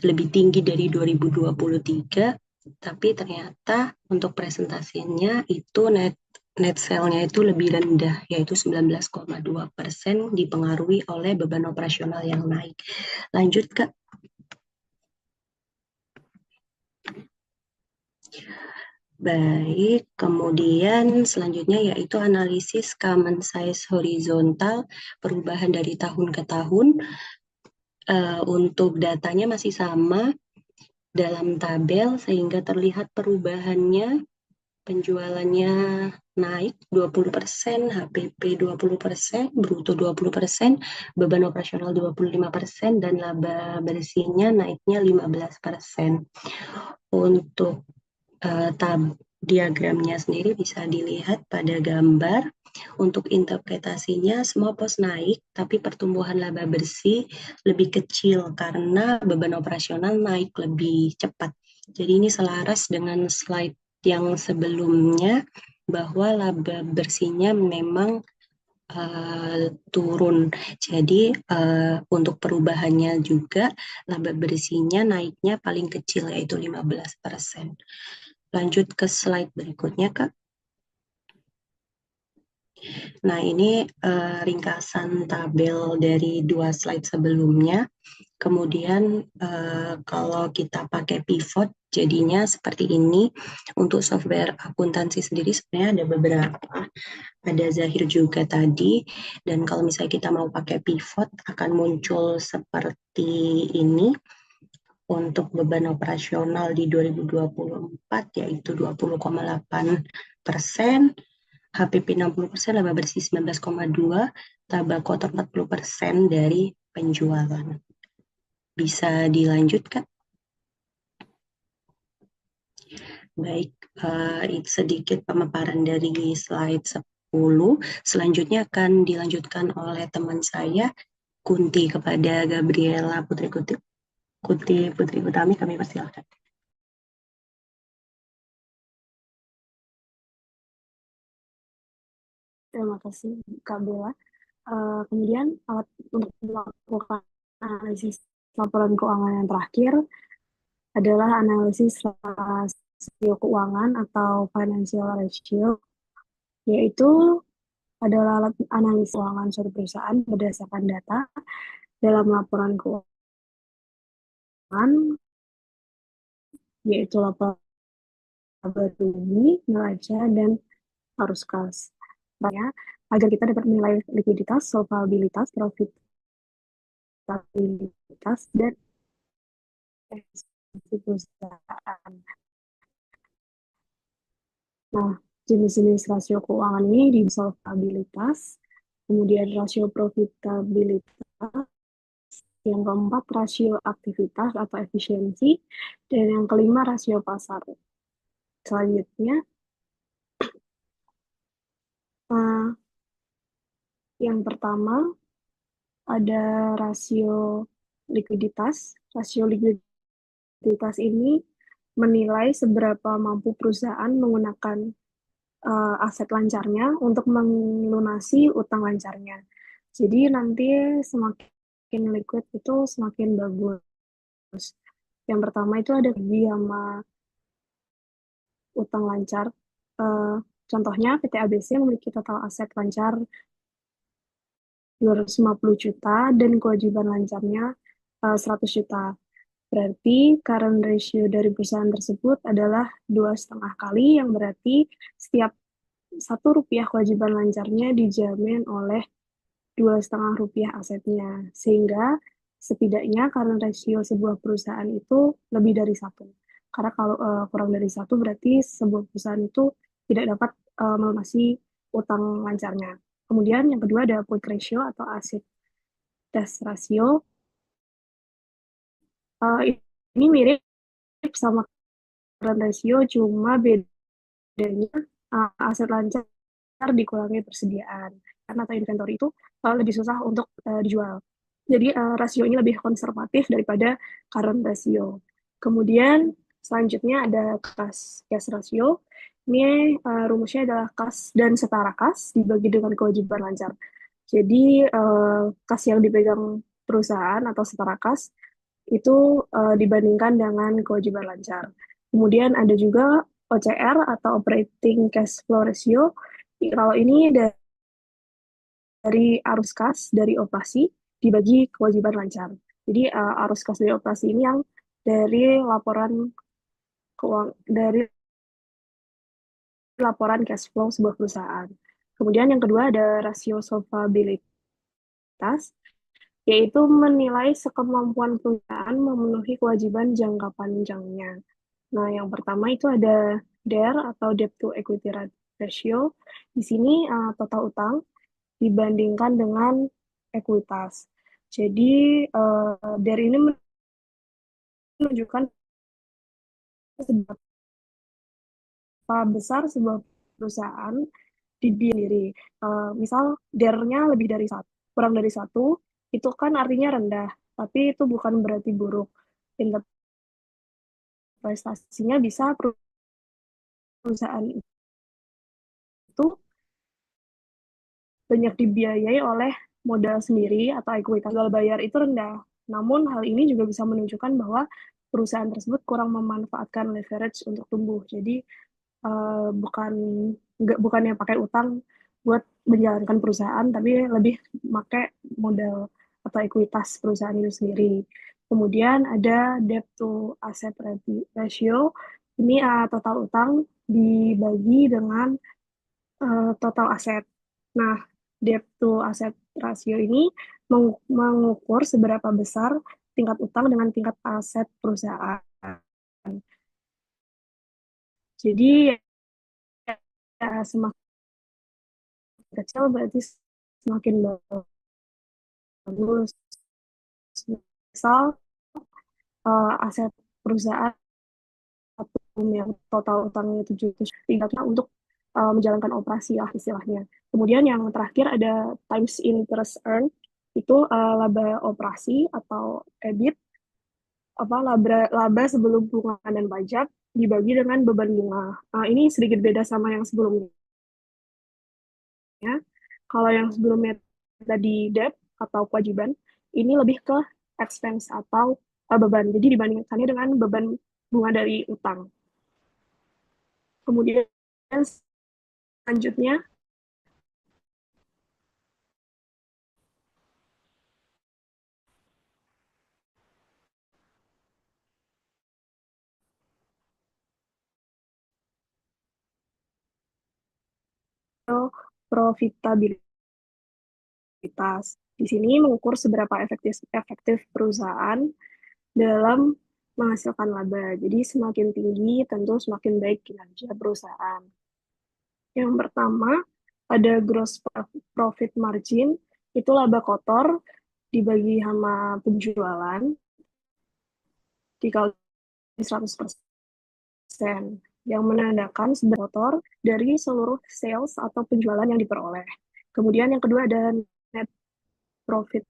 lebih tinggi dari 2023, tapi ternyata untuk presentasinya itu net sale-nya itu lebih rendah, yaitu 19,2%, dipengaruhi oleh beban operasional yang naik. Lanjut, Kak. Baik, kemudian selanjutnya yaitu analisis common size horizontal, perubahan dari tahun ke tahun. Untuk datanya masih sama dalam tabel, sehingga terlihat perubahannya. Penjualannya naik 20%, HPP 20%, bruto 20%, beban operasional 25%, dan laba bersihnya naiknya 15%. Untuk diagramnya sendiri bisa dilihat pada gambar. Untuk interpretasinya semua pos naik, tapi pertumbuhan laba bersih lebih kecil karena beban operasional naik lebih cepat. Jadi ini selaras dengan slide yang sebelumnya bahwa laba bersihnya memang turun. Jadi untuk perubahannya juga laba bersihnya naiknya paling kecil yaitu 15%. Lanjut ke slide berikutnya, Kak. Nah, ini ringkasan tabel dari 2 slide sebelumnya. Kemudian kalau kita pakai pivot, jadinya seperti ini. Untuk software akuntansi sendiri sebenarnya ada beberapa. Ada Zahir juga tadi. Dan kalau misalnya kita mau pakai pivot, akan muncul seperti ini. Untuk beban operasional di 2024 yaitu 20,8%, HPP 60%, laba bersih 19,2%, laba kotor 40% dari penjualan. Bisa dilanjutkan? Baik, sedikit pemaparan dari slide 10. Selanjutnya akan dilanjutkan oleh teman saya, Kunti, kepada Gabriela Putri Utami, kami persilakan. Terima kasih, Kak Bella. Kemudian alat untuk melakukan analisis laporan keuangan yang terakhir adalah analisis rasio keuangan atau financial ratio, yaitu adalah alat analis keuangan suatu perusahaan berdasarkan data dalam laporan keuangan, yaitu laporan laba rugi, neraca, dan arus kas. Agar kita dapat menilai likuiditas, solvabilitas, profitabilitas, dan efisiensi perusahaan. Nah, jenis-jenis rasio keuangan ini di solvabilitas, kemudian rasio profitabilitas, yang keempat rasio aktivitas atau efisiensi, dan yang kelima rasio pasar. Selanjutnya, yang pertama ada rasio likuiditas. Rasio likuiditas ini menilai seberapa mampu perusahaan menggunakan aset lancarnya untuk melunasi utang lancarnya. Jadi nanti semakin liquid itu semakin bagus. Yang pertama itu ada gaji sama utang lancar. Contohnya PT ABC memiliki total aset lancar 250 juta dan kewajiban lancarnya 100 juta. Berarti current ratio dari perusahaan tersebut adalah 2,5 kali, yang berarti setiap Rp1 kewajiban lancarnya dijamin oleh Rp2,5 asetnya. Sehingga setidaknya current ratio sebuah perusahaan itu lebih dari 1. Karena kalau kurang dari 1 berarti sebuah perusahaan itu tidak dapat melunasi utang lancarnya. Kemudian yang kedua ada quick ratio atau asset test ratio. Ini mirip sama current ratio, cuma bedanya aset lancar dikurangi persediaan. Karena atau inventory itu lebih susah untuk dijual. Jadi rasio ini lebih konservatif daripada current ratio. Kemudian selanjutnya ada cash ratio. Ini rumusnya adalah kas dan setara kas dibagi dengan kewajiban lancar. Jadi kas yang dipegang perusahaan atau setara kas itu dibandingkan dengan kewajiban lancar. Kemudian ada juga OCR atau Operating Cash Flow Ratio. Kalau ini dari arus kas dari operasi dibagi kewajiban lancar. Jadi arus kas dari operasi ini yang dari laporan cash flow sebuah perusahaan. Kemudian yang kedua ada rasio solvabilitas, yaitu menilai sekemampuan perusahaan memenuhi kewajiban jangka panjangnya. Nah, yang pertama itu ada DER atau Debt to Equity Ratio. Di sini total utang dibandingkan dengan ekuitas. Jadi DER ini menunjukkan seberapa besar sebuah perusahaan di diri. Misal DER-nya lebih dari 1, kurang dari 1, itu kan artinya rendah, tapi itu bukan berarti buruk. Tingkat prestasinya bisa perusahaan itu banyak dibiayai oleh modal sendiri atau ekuitas jual bayar itu rendah. Namun hal ini juga bisa menunjukkan bahwa perusahaan tersebut kurang memanfaatkan leverage untuk tumbuh. Jadi bukannya pakai utang buat menjalankan perusahaan, tapi lebih pakai modal atau ekuitas perusahaan itu sendiri. Kemudian ada debt to asset ratio. Ini total utang dibagi dengan total aset. Nah, debt to asset ratio ini mengukur seberapa besar tingkat utang dengan tingkat aset perusahaan. Jadi ya, semakin kecil berarti semakin bagus. Misal aset perusahaan yang total utangnya 700 tingkatnya untuk menjalankan operasi lah istilahnya. Kemudian yang terakhir ada times interest earn, itu laba operasi atau EBIT, laba sebelum bunga dan pajak dibagi dengan beban bunga. Ini sedikit beda sama yang sebelumnya. Kalau yang sebelumnya tadi debt atau kewajiban, ini lebih ke expense atau beban. Jadi dibandingkannya dengan beban bunga dari utang. Kemudian selanjutnya profitabilitas. Di sini mengukur seberapa efektif perusahaan dalam menghasilkan laba. Jadi semakin tinggi tentu semakin baik kinerja perusahaan. Yang pertama ada gross profit margin, itu laba kotor dibagi sama penjualan dikali 100%, yang menandakan seberapa kotor dari seluruh sales atau penjualan yang diperoleh. Kemudian yang kedua ada net profit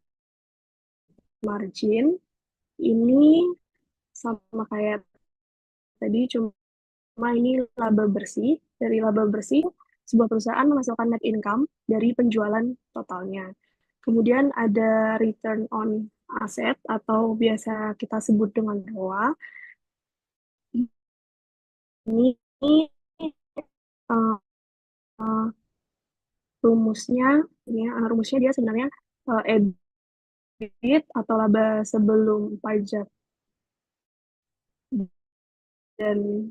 margin, ini sama kayak tadi, cuma ini laba bersih. Dari laba bersih, sebuah perusahaan menghasilkan net income dari penjualan totalnya. Kemudian ada return on asset atau biasa kita sebut dengan ROA. Ini uh, uh, rumusnya, rumusnya dia sebenarnya EBIT atau laba sebelum pajak dan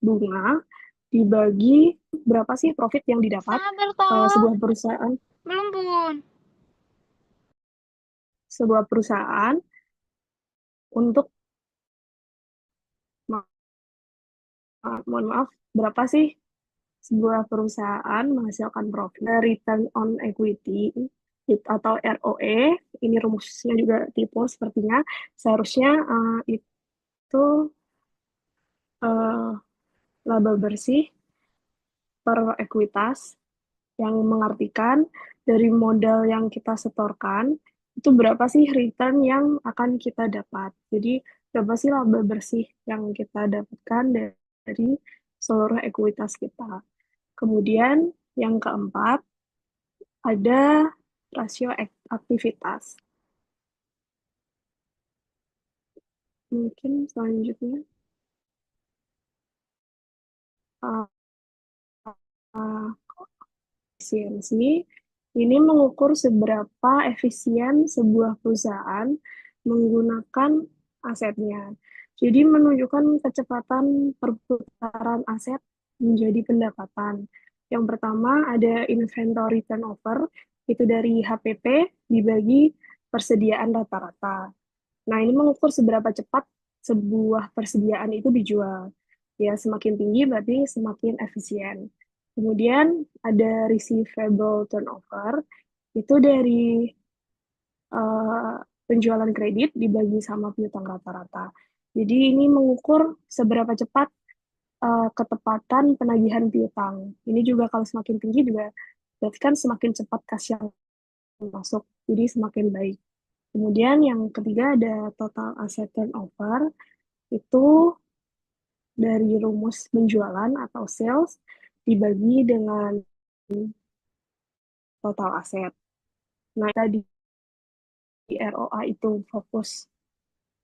bunga dibagi berapa sih profit yang didapat sebuah perusahaan. Belum, Bun. Sebuah perusahaan untuk mohon maaf, berapa sih sebuah perusahaan menghasilkan profit? Return on equity atau ROE, ini rumusnya juga tipe sepertinya. Seharusnya itu laba bersih per ekuitas, yang mengartikan dari modal yang kita setorkan, itu berapa sih return yang akan kita dapat. Jadi berapa sih laba bersih yang kita dapatkan dari seluruh ekuitas kita. Kemudian yang keempat, ada rasio aktivitas. Mungkin selanjutnya. Efisiensi ini mengukur seberapa efisien sebuah perusahaan menggunakan asetnya. Jadi menunjukkan kecepatan perputaran aset menjadi pendapatan. Yang pertama ada inventory turnover, itu dari HPP dibagi persediaan rata-rata. Nah, ini mengukur seberapa cepat sebuah persediaan itu dijual. Ya, semakin tinggi berarti semakin efisien. Kemudian ada receivable turnover, itu dari penjualan kredit dibagi sama piutang rata-rata. Jadi ini mengukur seberapa cepat ketepatan penagihan piutang. Ini juga kalau semakin tinggi juga berarti kan semakin cepat kas yang masuk, jadi semakin baik. Kemudian yang ketiga ada total asset turnover, itu dari rumus penjualan atau sales dibagi dengan total aset. Nah, tadi di ROA itu fokus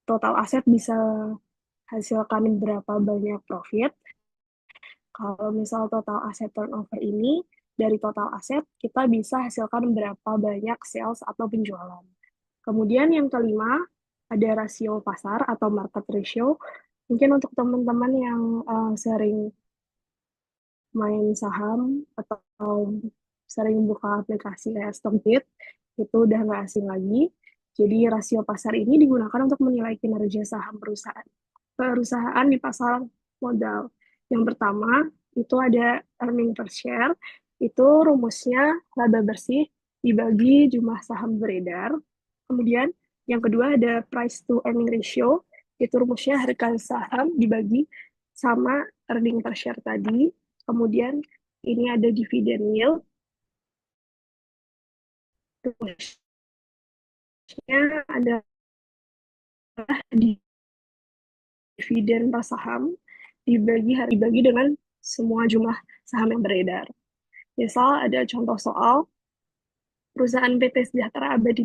total aset bisa hasilkan berapa banyak profit. Kalau misal total aset turnover ini, dari total aset kita bisa hasilkan berapa banyak sales atau penjualan. Kemudian yang kelima, ada rasio pasar atau market ratio. Mungkin untuk teman-teman yang sering main saham atau sering buka aplikasi kayak Stockbit, itu udah nggak asing lagi. Jadi rasio pasar ini digunakan untuk menilai kinerja saham perusahaan di pasar modal. Yang pertama, itu ada earning per share, itu rumusnya laba bersih dibagi jumlah saham beredar. Kemudian yang kedua ada price to earning ratio, itu rumusnya harga saham dibagi sama earning per share tadi. Kemudian ini ada dividend yield, rumusnya adalah dividen per saham dibagi dengan semua jumlah saham yang beredar. Misal ada contoh soal perusahaan PT Sejahtera Abadi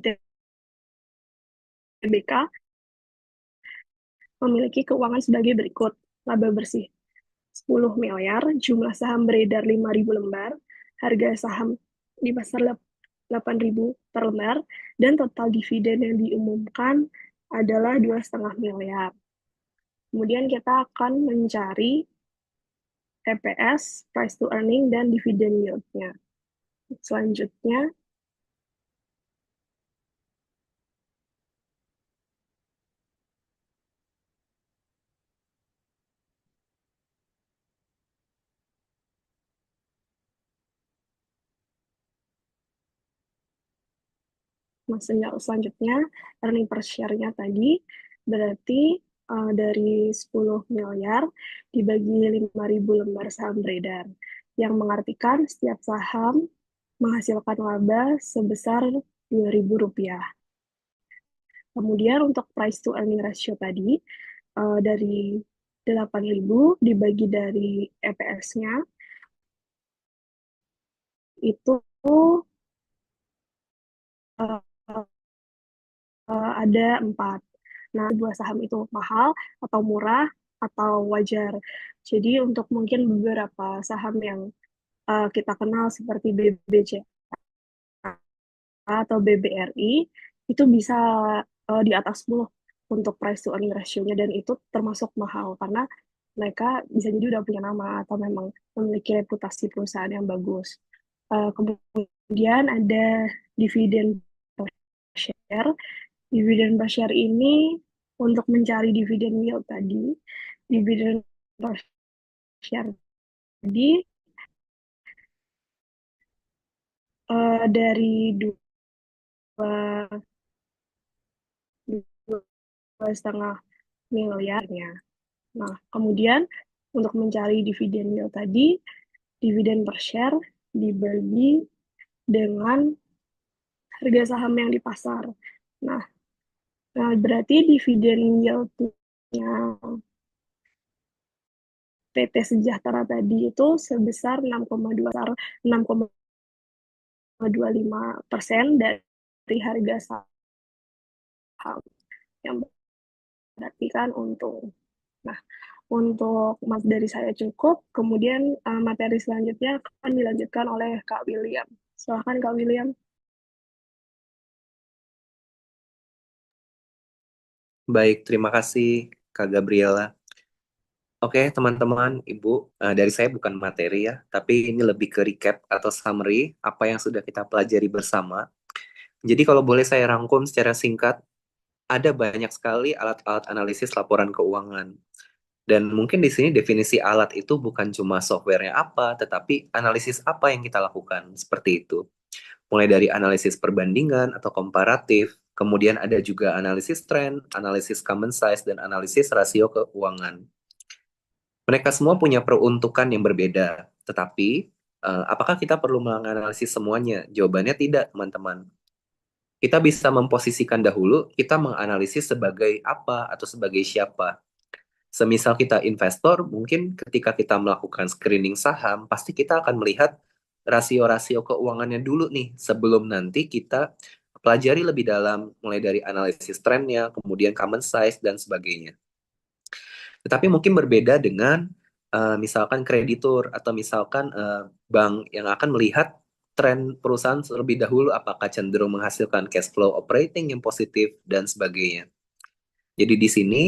Tbk memiliki keuangan sebagai berikut. Laba bersih 10 miliar, jumlah saham beredar 5.000 lembar, harga saham di pasar 8.000 per lembar, dan total dividen yang diumumkan adalah 2,5 miliar. Kemudian kita akan mencari EPS, price to earning, dan dividend yield-nya. Selanjutnya, selanjutnya, earning per share-nya tadi, berarti dari 10 miliar dibagi 5.000 lembar saham beredar, yang mengartikan setiap saham menghasilkan laba sebesar Rp2.000. Kemudian untuk price to earning ratio tadi, dari 8.000 dibagi dari EPS-nya, itu ada 4. Nah, dua saham itu mahal atau murah atau wajar. Jadi untuk mungkin beberapa saham yang kita kenal seperti BBCA atau BBRI, itu bisa di atas 10 untuk price to earning ratio-nya, dan itu termasuk mahal karena mereka bisa jadi udah punya nama atau memang memiliki reputasi perusahaan yang bagus. Kemudian ada dividen per share. Dividen per share ini untuk mencari dividen yield tadi, dividen per share tadi dari 2,5 miliarnya. Nah, kemudian untuk mencari dividen yield tadi, dividen per share dibagi dengan harga saham yang di pasar. Nah, berarti dividen yield-nya PT Sejahtera tadi itu sebesar 6,25% dari harga saham, yang berarti kan untung. Nah, untuk dari saya cukup, kemudian materi selanjutnya akan dilanjutkan oleh Kak William. Silakan Kak William. Baik, terima kasih Kak Gabriela. Oke, teman-teman, Ibu, dari saya bukan materi ya, tapi ini lebih ke recap atau summary apa yang sudah kita pelajari bersama. Jadi kalau boleh saya rangkum secara singkat, ada banyak sekali alat-alat analisis laporan keuangan. Dan mungkin di sini definisi alat itu bukan cuma softwarenya apa, tetapi analisis apa yang kita lakukan, seperti itu. Mulai dari analisis perbandingan atau komparatif, kemudian ada juga analisis tren, analisis common size, dan analisis rasio keuangan. Mereka semua punya peruntukan yang berbeda, tetapi apakah kita perlu menganalisis semuanya? Jawabannya tidak, teman-teman. Kita bisa memposisikan dahulu, kita menganalisis sebagai apa atau sebagai siapa. Semisal kita investor, mungkin ketika kita melakukan screening saham, pasti kita akan melihat rasio-rasio keuangannya dulu nih, sebelum nanti kita pelajari lebih dalam, mulai dari analisis trennya, kemudian common size, dan sebagainya. Tetapi mungkin berbeda dengan misalkan kreditur atau misalkan bank yang akan melihat tren perusahaan terlebih dahulu, apakah cenderung menghasilkan cash flow operating yang positif dan sebagainya. Jadi di sini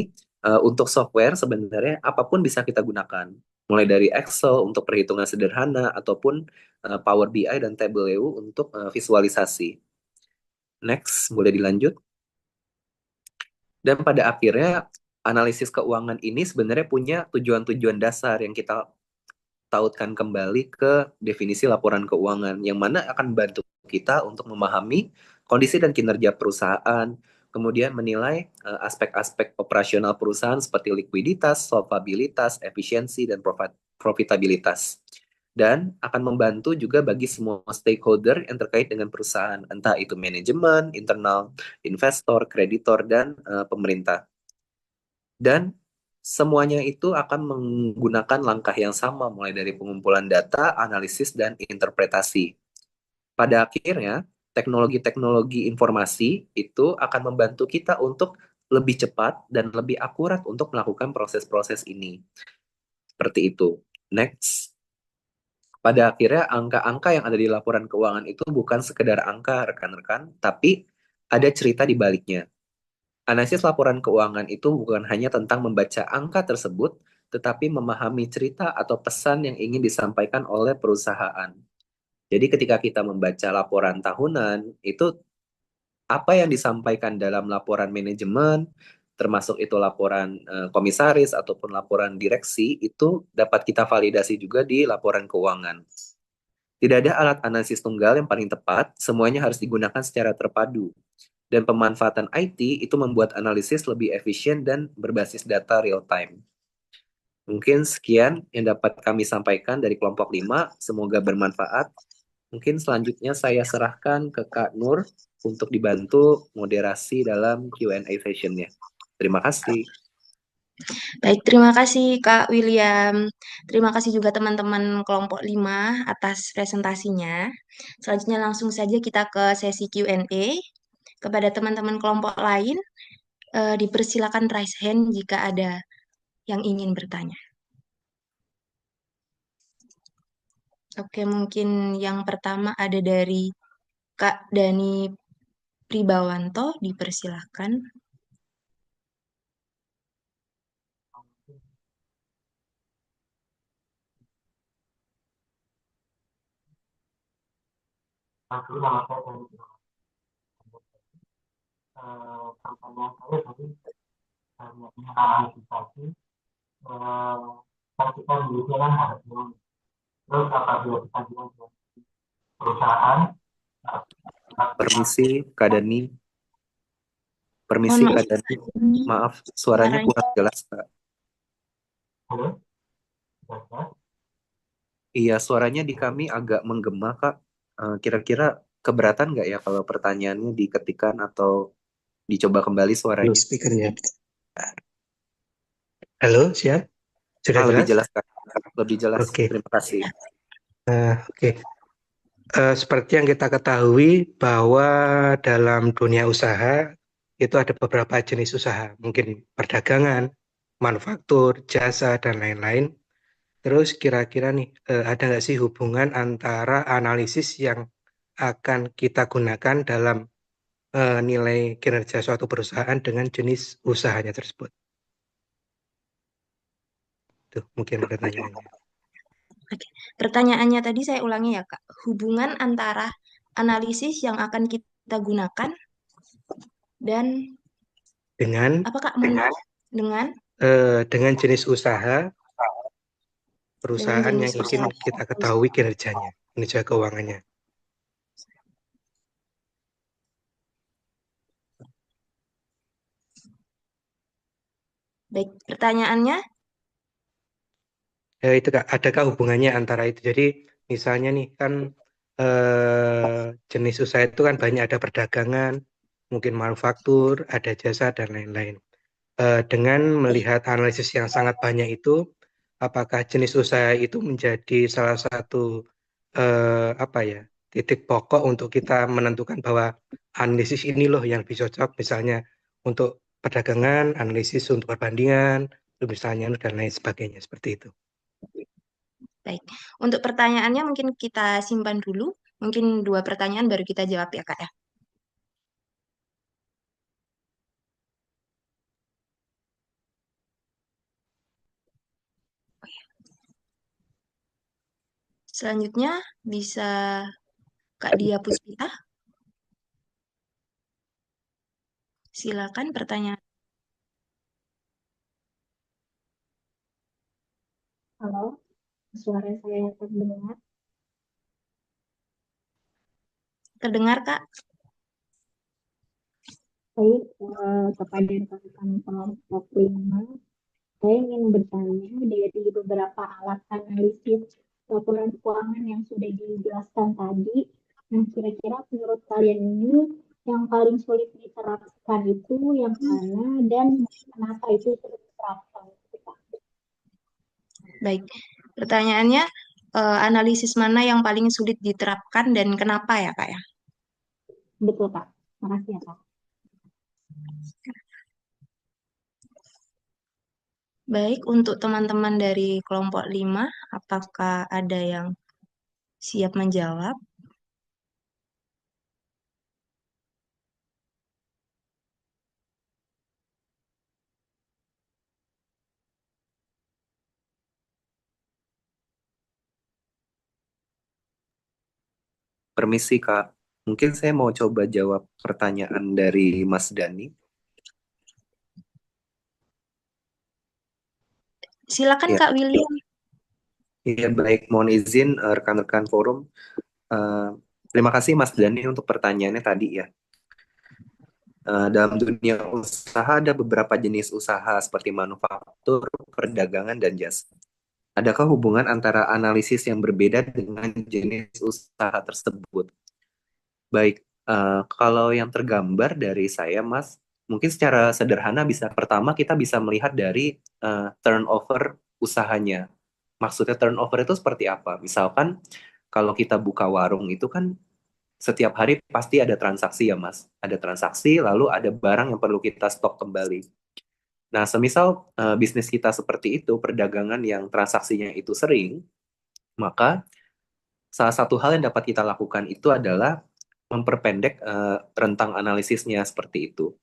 untuk software sebenarnya apapun bisa kita gunakan, mulai dari Excel untuk perhitungan sederhana ataupun Power BI dan Tableau untuk visualisasi. Next, boleh dilanjut. Dan pada akhirnya analisis keuangan ini sebenarnya punya tujuan-tujuan dasar yang kita tautkan kembali ke definisi laporan keuangan, yang mana akan membantu kita untuk memahami kondisi dan kinerja perusahaan, kemudian menilai aspek-aspek operasional perusahaan seperti likuiditas, solvabilitas, efisiensi, dan profitabilitas. Dan akan membantu juga bagi semua stakeholder yang terkait dengan perusahaan, entah itu manajemen, internal, investor, kreditor, dan pemerintah. Dan semuanya itu akan menggunakan langkah yang sama, mulai dari pengumpulan data, analisis, dan interpretasi. Pada akhirnya, teknologi-teknologi informasi itu akan membantu kita untuk lebih cepat dan lebih akurat untuk melakukan proses-proses ini. Seperti itu. Next. Pada akhirnya, angka-angka yang ada di laporan keuangan itu bukan sekedar angka, rekan-rekan, tapi ada cerita di baliknya. Analisis laporan keuangan itu bukan hanya tentang membaca angka tersebut, tetapi memahami cerita atau pesan yang ingin disampaikan oleh perusahaan. Jadi ketika kita membaca laporan tahunan, itu apa yang disampaikan dalam laporan manajemen, termasuk itu laporan komisaris ataupun laporan direksi, itu dapat kita validasi juga di laporan keuangan. Tidak ada alat analisis tunggal yang paling tepat, semuanya harus digunakan secara terpadu. Dan pemanfaatan IT itu membuat analisis lebih efisien dan berbasis data real time. Mungkin sekian yang dapat kami sampaikan dari kelompok 5. Semoga bermanfaat. Mungkin selanjutnya saya serahkan ke Kak Nur untuk dibantu moderasi dalam Q&A session-nya. Terima kasih. Baik, terima kasih Kak William. Terima kasih juga teman-teman kelompok 5 atas presentasinya. Selanjutnya langsung saja kita ke sesi Q&A. Kepada teman-teman kelompok lain, dipersilakan raise hand jika ada yang ingin bertanya. Oke, mungkin yang pertama ada dari Kak Dani Pribawanto, dipersilahkan. Pertanyaan saya tadi analisis tadi, kan kita miliki kan ada terus apabila kita bilang perusahaan. Permisi, Kak Dani. Permisi, Mohon Kak maaf, Dani. Maaf, suaranya kurang jelas, Kak. Halo? Iya, suaranya di kami agak menggema, Kak. Kira-kira keberatan nggak ya kalau pertanyaannya diketikkan atau dicoba kembali suaranya? Speakernya. Halo, siap? Sudah lebih jelas? jelas, Kak. Lebih jelas. Oke. Terima kasih. Oke. Seperti yang kita ketahui bahwa dalam dunia usaha itu ada beberapa jenis usaha, mungkin perdagangan, manufaktur, jasa, dan lain-lain. Terus kira-kira nih, ada nggak sih hubungan antara analisis yang akan kita gunakan dalam nilai kinerja suatu perusahaan dengan jenis usahanya tersebut? Tuh, mungkin pertanyaannya. Oke. Pertanyaannya tadi saya ulangi ya, Kak. Hubungan antara analisis yang akan kita gunakan dan Dengan apa, Kak? dengan jenis usaha perusahaan jenis yang ingin kita ketahui kinerjanya, kinerja keuangannya. Baik, pertanyaannya? Itu Kak, adakah hubungannya antara itu? Jadi misalnya nih kan jenis usaha itu kan banyak, ada perdagangan, mungkin manufaktur, ada jasa dan lain-lain. Dengan melihat analisis yang sangat banyak itu, apakah jenis usaha itu menjadi salah satu titik pokok untuk kita menentukan bahwa analisis ini loh yang lebih cocok, misalnya untuk perdagangan, analisis untuk perbandingan, misalnya dan lain sebagainya seperti itu. Baik, untuk pertanyaannya mungkin kita simpan dulu. Mungkin 2 pertanyaan baru kita jawab ya, Kak ya. Selanjutnya bisa Kak Dia Puspita. Silakan pertanyaan. Halo, suara saya terdengar? Terdengar, Kak? Baik, kepada rekan-rekan kelompok 5, saya ingin bertanya dari beberapa alat analisis laporan keuangan yang sudah dijelaskan tadi. Nah, kira-kira menurut kalian ini yang paling sulit diterapkan itu yang mana dan kenapa itu sulit diterapkan? Baik, pertanyaannya analisis mana yang paling sulit diterapkan dan kenapa ya, Kak ya? Betul, Kak. Makasih ya, Kak. Baik, untuk teman-teman dari kelompok 5, apakah ada yang siap menjawab? Permisi, Kak. Mungkin saya mau coba jawab pertanyaan dari Mas Dani. Silakan, Ya. Kak William. Iya, baik. Mohon izin rekan-rekan forum. Eh, Terima kasih Mas Dani untuk pertanyaannya tadi ya. Dalam dunia usaha ada beberapa jenis usaha seperti manufaktur, perdagangan, dan jasa. Adakah hubungan antara analisis yang berbeda dengan jenis usaha tersebut? Baik, kalau yang tergambar dari saya, Mas, mungkin secara sederhana pertama kita bisa melihat dari turnover usahanya. Maksudnya turnover itu seperti apa? Misalkan kalau kita buka warung itu kan setiap hari pasti ada transaksi ya, Mas. Ada transaksi, lalu ada barang yang perlu kita stok kembali. Nah, semisal bisnis kita seperti itu, perdagangan yang transaksinya itu sering, maka salah satu hal yang dapat kita lakukan itu adalah memperpendek rentang analisisnya seperti itu.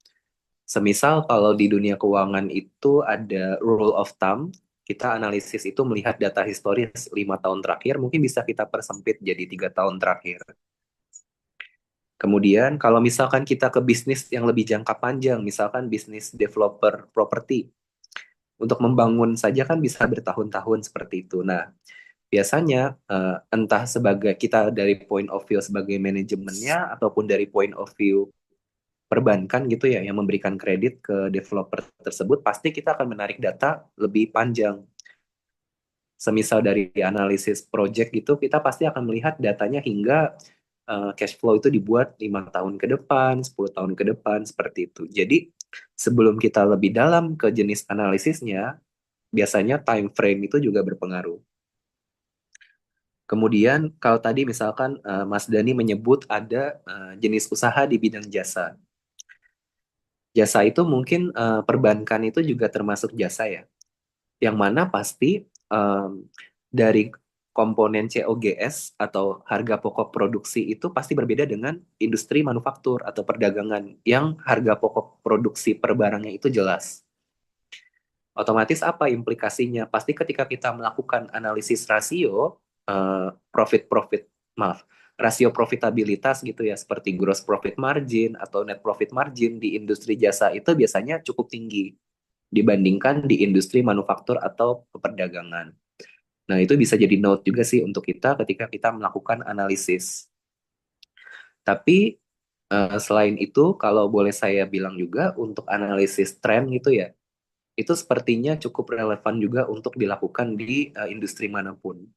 Semisal kalau di dunia keuangan itu ada rule of thumb, kita analisis itu melihat data historis 5 tahun terakhir, mungkin bisa kita persempit jadi 3 tahun terakhir. Kemudian kalau misalkan kita ke bisnis yang lebih jangka panjang, misalkan bisnis developer properti, untuk membangun saja kan bisa bertahun-tahun seperti itu. Nah, biasanya entah sebagai kita dari point of view sebagai manajemennya ataupun dari point of view perbankan gitu ya yang memberikan kredit ke developer tersebut, pasti kita akan menarik data lebih panjang. Semisal dari analisis project gitu, kita pasti akan melihat datanya hingga cash flow itu dibuat 5 tahun ke depan, 10 tahun ke depan, seperti itu. Jadi, sebelum kita lebih dalam ke jenis analisisnya, biasanya time frame itu juga berpengaruh. Kemudian, kalau tadi misalkan Mas Dani menyebut ada jenis usaha di bidang jasa. Jasa itu mungkin perbankan itu juga termasuk jasa ya. Yang mana pasti dari komponen COGS atau harga pokok produksi itu pasti berbeda dengan industri manufaktur atau perdagangan yang harga pokok produksi per barangnya itu jelas. Otomatis apa implikasinya? Pasti ketika kita melakukan analisis rasio rasio profitabilitas gitu ya, seperti gross profit margin atau net profit margin di industri jasa itu biasanya cukup tinggi dibandingkan di industri manufaktur atau perdagangan. Nah, itu bisa jadi note juga sih untuk kita ketika kita melakukan analisis. Tapi selain itu, kalau boleh saya bilang juga untuk analisis tren gitu ya, itu sepertinya cukup relevan juga untuk dilakukan di industri manapun.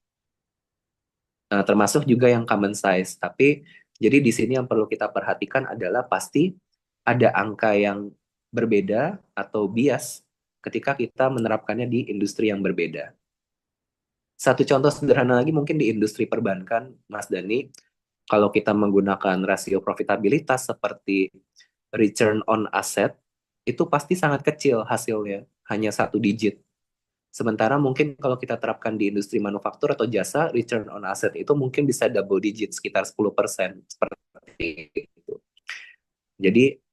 Termasuk juga yang common size. Tapi jadi di sini yang perlu kita perhatikan adalah pasti ada angka yang berbeda atau bias ketika kita menerapkannya di industri yang berbeda. Satu contoh sederhana lagi mungkin di industri perbankan, Mas Dani, kalau kita menggunakan rasio profitabilitas seperti return on asset, itu pasti sangat kecil hasilnya, hanya 1 digit. Sementara mungkin kalau kita terapkan di industri manufaktur atau jasa, return on asset itu mungkin bisa double digit, sekitar 10%, seperti itu. Jadi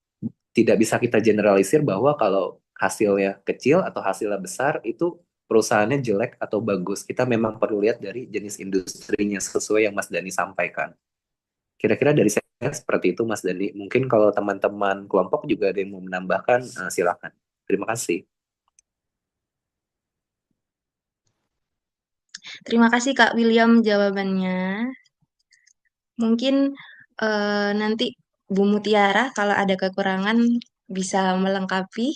tidak bisa kita generalisir bahwa kalau hasilnya kecil atau hasilnya besar, itu perusahaannya jelek atau bagus. Kita memang perlu lihat dari jenis industrinya sesuai yang Mas Dani sampaikan. Kira-kira dari saya seperti itu, Mas Dani. Mungkin kalau teman-teman kelompok juga ada yang mau menambahkan, silakan. Terima kasih. Terima kasih Kak William jawabannya. Mungkin nanti Bu Mutiara kalau ada kekurangan bisa melengkapi.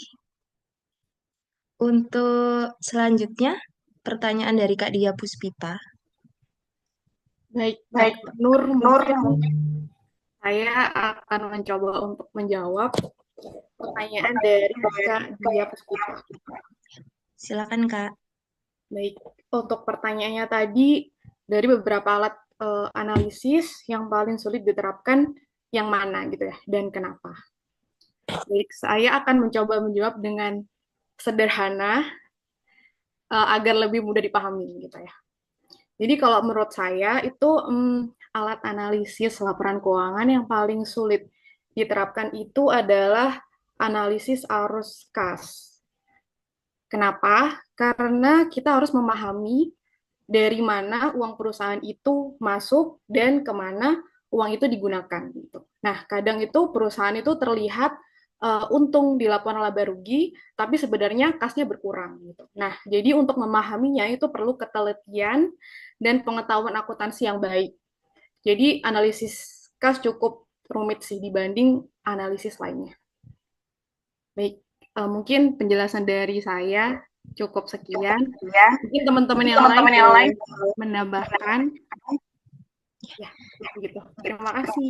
Untuk selanjutnya, pertanyaan dari Kak Dia Puspita. Baik, Nur, mungkin saya akan mencoba untuk menjawab pertanyaan dari Kak Dia Puspita. Silakan Kak. Baik, untuk pertanyaannya tadi, dari beberapa alat analisis yang paling sulit diterapkan yang mana gitu ya, dan kenapa? Baik, saya akan mencoba menjawab dengan sederhana agar lebih mudah dipahami gitu ya. Jadi kalau menurut saya itu alat analisis laporan keuangan yang paling sulit diterapkan itu adalah analisis arus kas. Kenapa? Karena kita harus memahami dari mana uang perusahaan itu masuk dan kemana uang itu digunakan. Gitu. Nah, kadang itu perusahaan itu terlihat untung di laporan laba rugi, tapi sebenarnya kasnya berkurang gitu. Nah, jadi untuk memahaminya itu perlu ketelitian dan pengetahuan akuntansi yang baik. Jadi analisis kas cukup rumit sih dibanding analisis lainnya. Baik, mungkin penjelasan dari saya cukup sekian. Mungkin teman-teman yang lain boleh menambahkan. Ya, begitu. Terima kasih.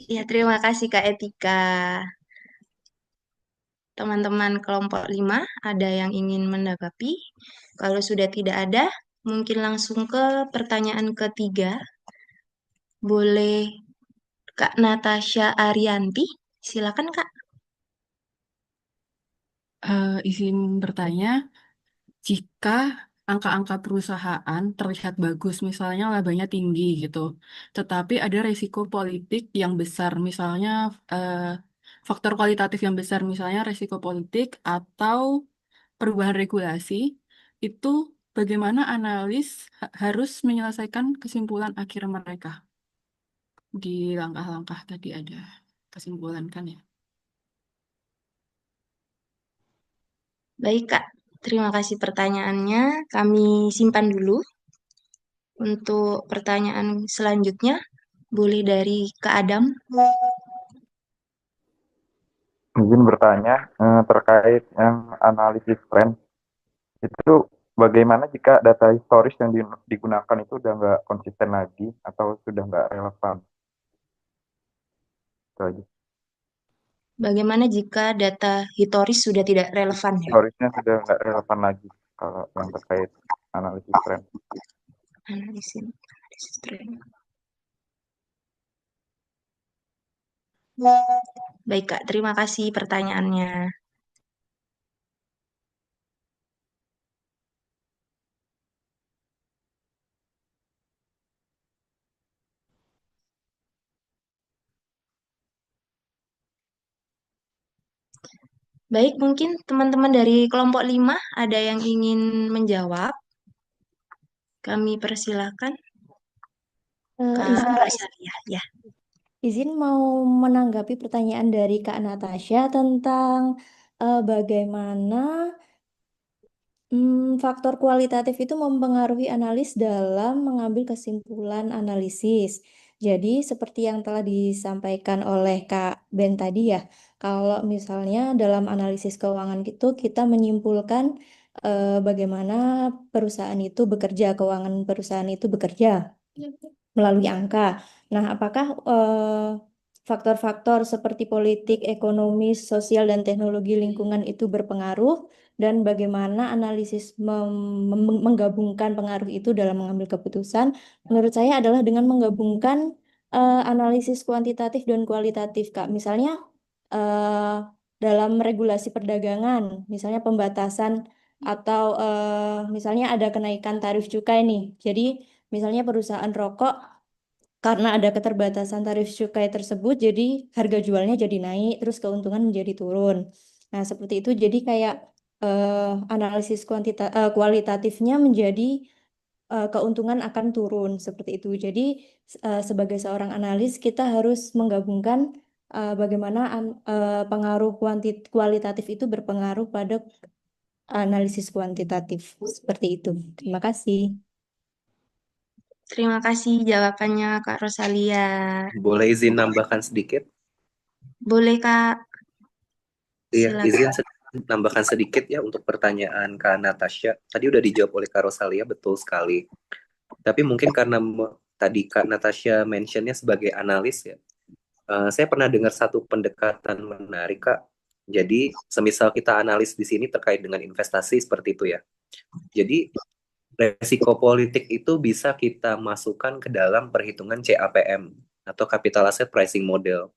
Ya, terima kasih Kak Etika. Teman-teman kelompok 5, ada yang ingin menanggapi? Kalau sudah tidak ada, mungkin langsung ke pertanyaan ketiga. Boleh Kak Natasha Arianti? Silakan Kak. Izin bertanya, jika angka-angka perusahaan terlihat bagus, misalnya labanya tinggi gitu, tetapi ada resiko politik yang besar, misalnya eh, faktor kualitatif yang besar, misalnya resiko politik atau perubahan regulasi, itu bagaimana analis harus menyelesaikan kesimpulan akhir mereka? Di langkah-langkah tadi ada kesimpulan kan ya? Baik Kak, terima kasih pertanyaannya. Kami simpan dulu. Untuk pertanyaan selanjutnya, boleh dari Kak Adam. Izin bertanya terkait yang analisis tren itu bagaimana jika data historis yang digunakan itu udah nggak konsisten lagi atau sudah nggak relevan? Itu aja. Bagaimana jika data historis sudah tidak relevan ya? Historisnya sudah nggak relevan lagi kalau yang terkait analisis tren. Analisis tren. Baik Kak, terima kasih pertanyaannya. Baik, mungkin teman-teman dari kelompok 5 ada yang ingin menjawab. Kami persilahkan. Kak Izin, Rosalia, ya. izin mau menanggapi pertanyaan dari Kak Natasha tentang bagaimana faktor kualitatif itu mempengaruhi analis dalam mengambil kesimpulan analisis. Jadi, seperti yang telah disampaikan oleh Kak Ben tadi ya, kalau misalnya dalam analisis keuangan itu kita menyimpulkan bagaimana perusahaan itu bekerja, keuangan perusahaan itu bekerja melalui angka. Nah, apakah faktor-faktor seperti politik, ekonomis, sosial, dan teknologi lingkungan itu berpengaruh? Dan bagaimana analisis menggabungkan pengaruh itu dalam mengambil keputusan? Menurut saya adalah dengan menggabungkan analisis kuantitatif dan kualitatif, Kak. Misalnya dalam regulasi perdagangan, misalnya pembatasan atau misalnya ada kenaikan tarif cukai nih. Jadi misalnya perusahaan rokok karena ada keterbatasan tarif cukai tersebut, jadi harga jualnya jadi naik, terus keuntungan menjadi turun. Nah, seperti itu. Jadi kayak analisis kualitatifnya menjadi keuntungan akan turun seperti itu. Jadi sebagai seorang analis kita harus menggabungkan bagaimana pengaruh kualitatif itu berpengaruh pada analisis kuantitatif seperti itu. Terima kasih. Terima kasih jawabannya Kak Rosalia. Boleh izin nambahkan sedikit? Boleh Kak. Iya, Silakan. izin nambahkan sedikit ya untuk pertanyaan Kak Natasha. Tadi udah dijawab oleh Kak Rosalia, betul sekali. Tapi mungkin karena tadi Kak Natasha mentionnya sebagai analis ya, saya pernah dengar satu pendekatan menarik Kak. Jadi semisal kita analis di sini terkait dengan investasi seperti itu ya. Jadi resiko politik itu bisa kita masukkan ke dalam perhitungan CAPM atau Capital Asset Pricing Model.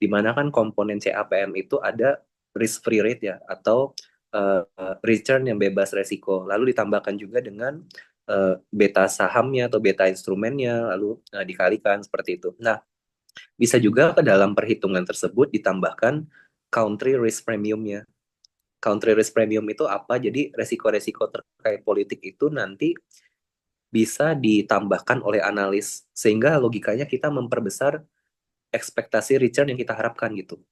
Di mana kan komponen CAPM itu ada risk free rate ya atau return yang bebas resiko. Lalu ditambahkan juga dengan beta sahamnya atau beta instrumennya lalu dikalikan seperti itu. Nah, bisa juga ke dalam perhitungan tersebut ditambahkan country risk premiumnya. Country risk premium itu apa? Jadi resiko-resiko terkait politik itu nanti bisa ditambahkan oleh analis sehingga logikanya kita memperbesar ekspektasi return yang kita harapkan gitu.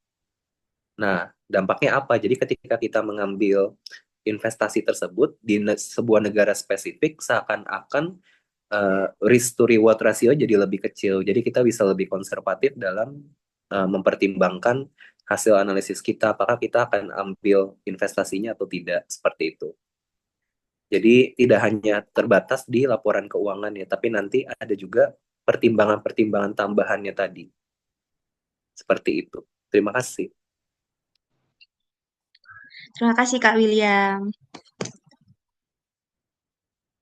Nah, dampaknya apa? Jadi ketika kita mengambil investasi tersebut di sebuah negara spesifik, seakan-akan risk to reward ratio jadi lebih kecil. Jadi kita bisa lebih konservatif dalam mempertimbangkan hasil analisis kita, apakah kita akan ambil investasinya atau tidak, seperti itu. Jadi tidak hanya terbatas di laporan keuangan ya, tapi nanti ada juga pertimbangan-pertimbangan tambahannya tadi. Seperti itu. Terima kasih. Terima kasih Kak William.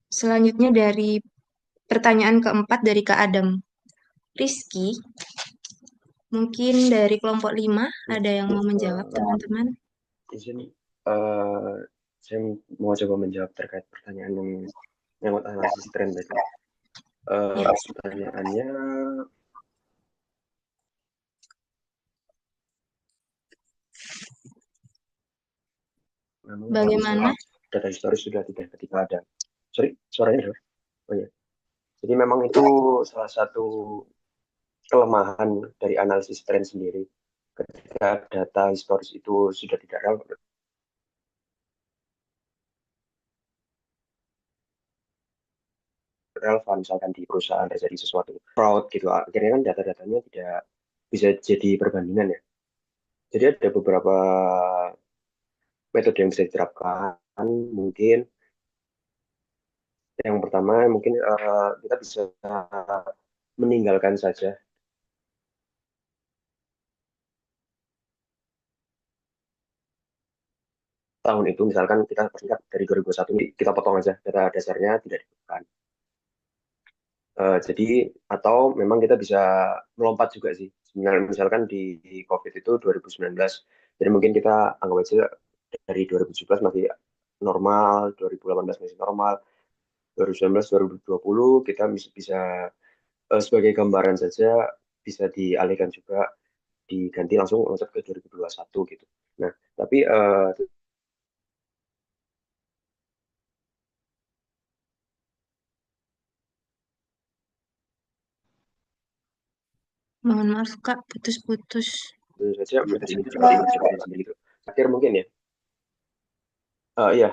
Selanjutnya dari pertanyaan keempat dari Kak Adam. Rizky, mungkin dari kelompok 5 ada yang mau menjawab teman-teman? Izin, saya mau coba menjawab terkait pertanyaan yang menyangkut analisis tren tadi. Pertanyaannya, memang Bagaimana? data historis sudah tidak ketika ada. Sorry, suaranya ada? Oh ya. Jadi memang itu salah satu kelemahan dari analisis tren sendiri. Ketika data historis itu sudah tidak relevan, misalkan di perusahaan terjadi sesuatu fraud gitu, akhirnya kan data-datanya tidak bisa jadi perbandingan ya. Jadi ada beberapa metode yang bisa diterapkan. Mungkin yang pertama mungkin kita bisa meninggalkan saja tahun itu, misalkan kita persingkat dari 2021 ini kita potong aja data dasarnya tidak dibutuhkan. Jadi atau memang kita bisa melompat juga sih. Misalkan di COVID itu 2019, jadi mungkin kita anggap aja dari 2017 masih normal, 2018 masih normal, 2019, 2020 kita bisa sebagai gambaran saja, bisa dialihkan juga, diganti langsung loncat ke 2021 gitu. Nah, tapi Mohon maaf Kak, putus-putus. tentu saja metode ini juga bisa sendiri gitu. Akhir mungkin ya. Iya,